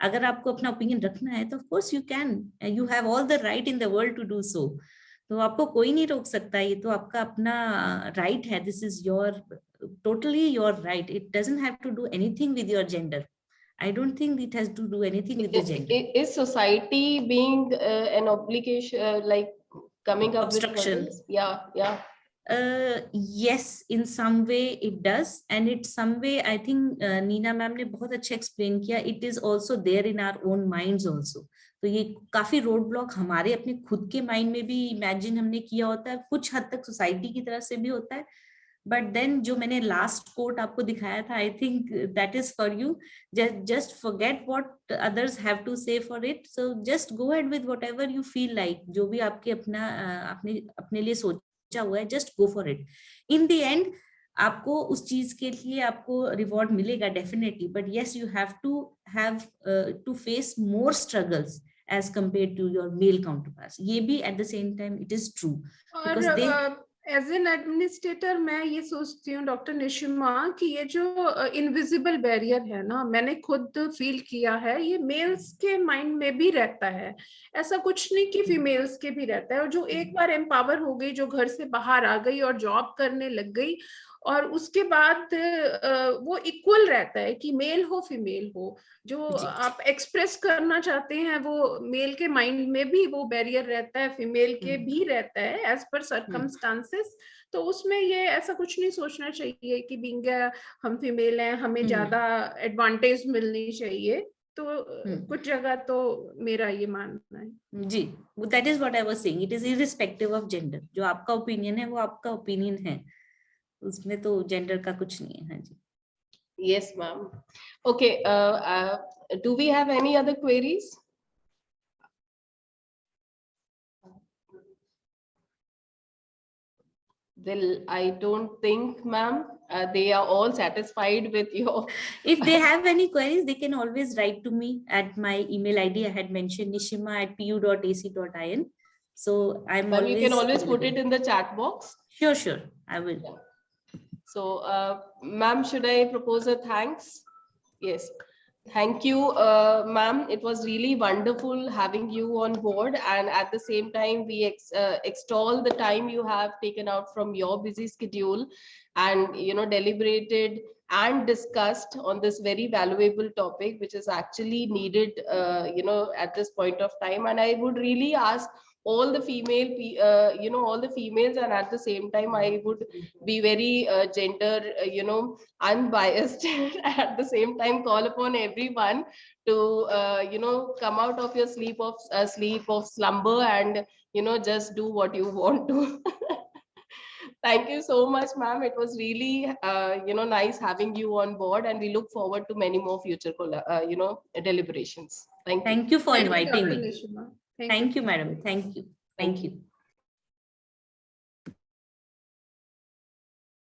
अगर आपको अपना ओपिनियन रखना है तो of course you can, you have all the right in the world to do so. तो आपको कोई नहीं रोक सकता, ये तो आपका अपना राइट है. This is your totally your right. It doesn't have to do anything with your gender. I don't think it has to do anything with the gender. Is society being an obligation, like coming up Obstruction. with yeah. Yes, in some way it does, and it's some way I think Neena ma'am ने बहुत अच्छा explain किया. It is also there in our own minds also. तो ये काफी रोड ब्लॉक हमारे अपने खुद के माइंड में भी इमेजिन हमने किया होता है, कुछ हद तक सोसाइटी की तरफ से भी होता है. बट देन जो मैंने लास्ट कोट आपको दिखाया था, I think that is for you. Just forget what others have to say for it. So just go ahead with whatever you feel like. जो भी आपके अपना अपने लिए सोचा हुआ है, just go for it. In the end आपको उस चीज के लिए आपको रिवॉर्ड मिलेगा definitely, but yes you have to face more struggles as compared to your male counterparts. ये भी at the same time it is true, because they as an administrator मैं ये सोचती हूँ डॉक्टर निशिमा कि ये जो इनविजिबल बैरियर है ना, मैंने खुद फील किया है, ये मेल्स के माइंड में भी रहता है. ऐसा कुछ नहीं कि फीमेल्स के भी रहता है. और जो एक बार एम्पावर हो गई, जो घर से बाहर आ गई और जॉब करने लग गई, और उसके बाद वो इक्वल रहता है कि मेल हो फीमेल हो, जो आप एक्सप्रेस करना चाहते हैं वो मेल के माइंड में भी वो बैरियर रहता है, फीमेल के भी रहता है एज पर सर्कमस्टांसेस. तो उसमें ये ऐसा कुछ नहीं सोचना चाहिए कि बीइंग हम फीमेल हैं हमें ज्यादा एडवांटेज मिलनी चाहिए. तो कुछ जगह तो मेरा ये मानना है. जी, that is what I was saying. It is irrespective of gender. जो आपका ओपिनियन है वो आपका ओपिनियन है, उसमें तो जेंडर का कुछ नहीं है. हाँ जी. Yes, ma'am. Okay. Do we have any other queries? Well, I don't think, ma'am. They are all satisfied with your. If they have any queries, they can always write to me at my email ID. I had mentioned nishima@pu.ac.in. So I'm always. You can always put it in the chat box. Sure. I will. Yeah. So, ma'am, should I propose a thanks? Yes. Thank you, ma'am. It was really wonderful having you on board, and at the same time, we extol the time you have taken out from your busy schedule, and deliberated and discussed on this very valuable topic, which is actually needed, at this point of time. And I would really ask all the all the females, and at the same time I would be very gender unbiased at the same time call upon everyone to come out of your sleep of slumber, and just do what you want to. Thank you so much, ma'am. It was really nice having you on board, and we look forward to many more future deliberations. Thank you. Thank you for inviting me. Nishima. Thank you, madam. Thank you.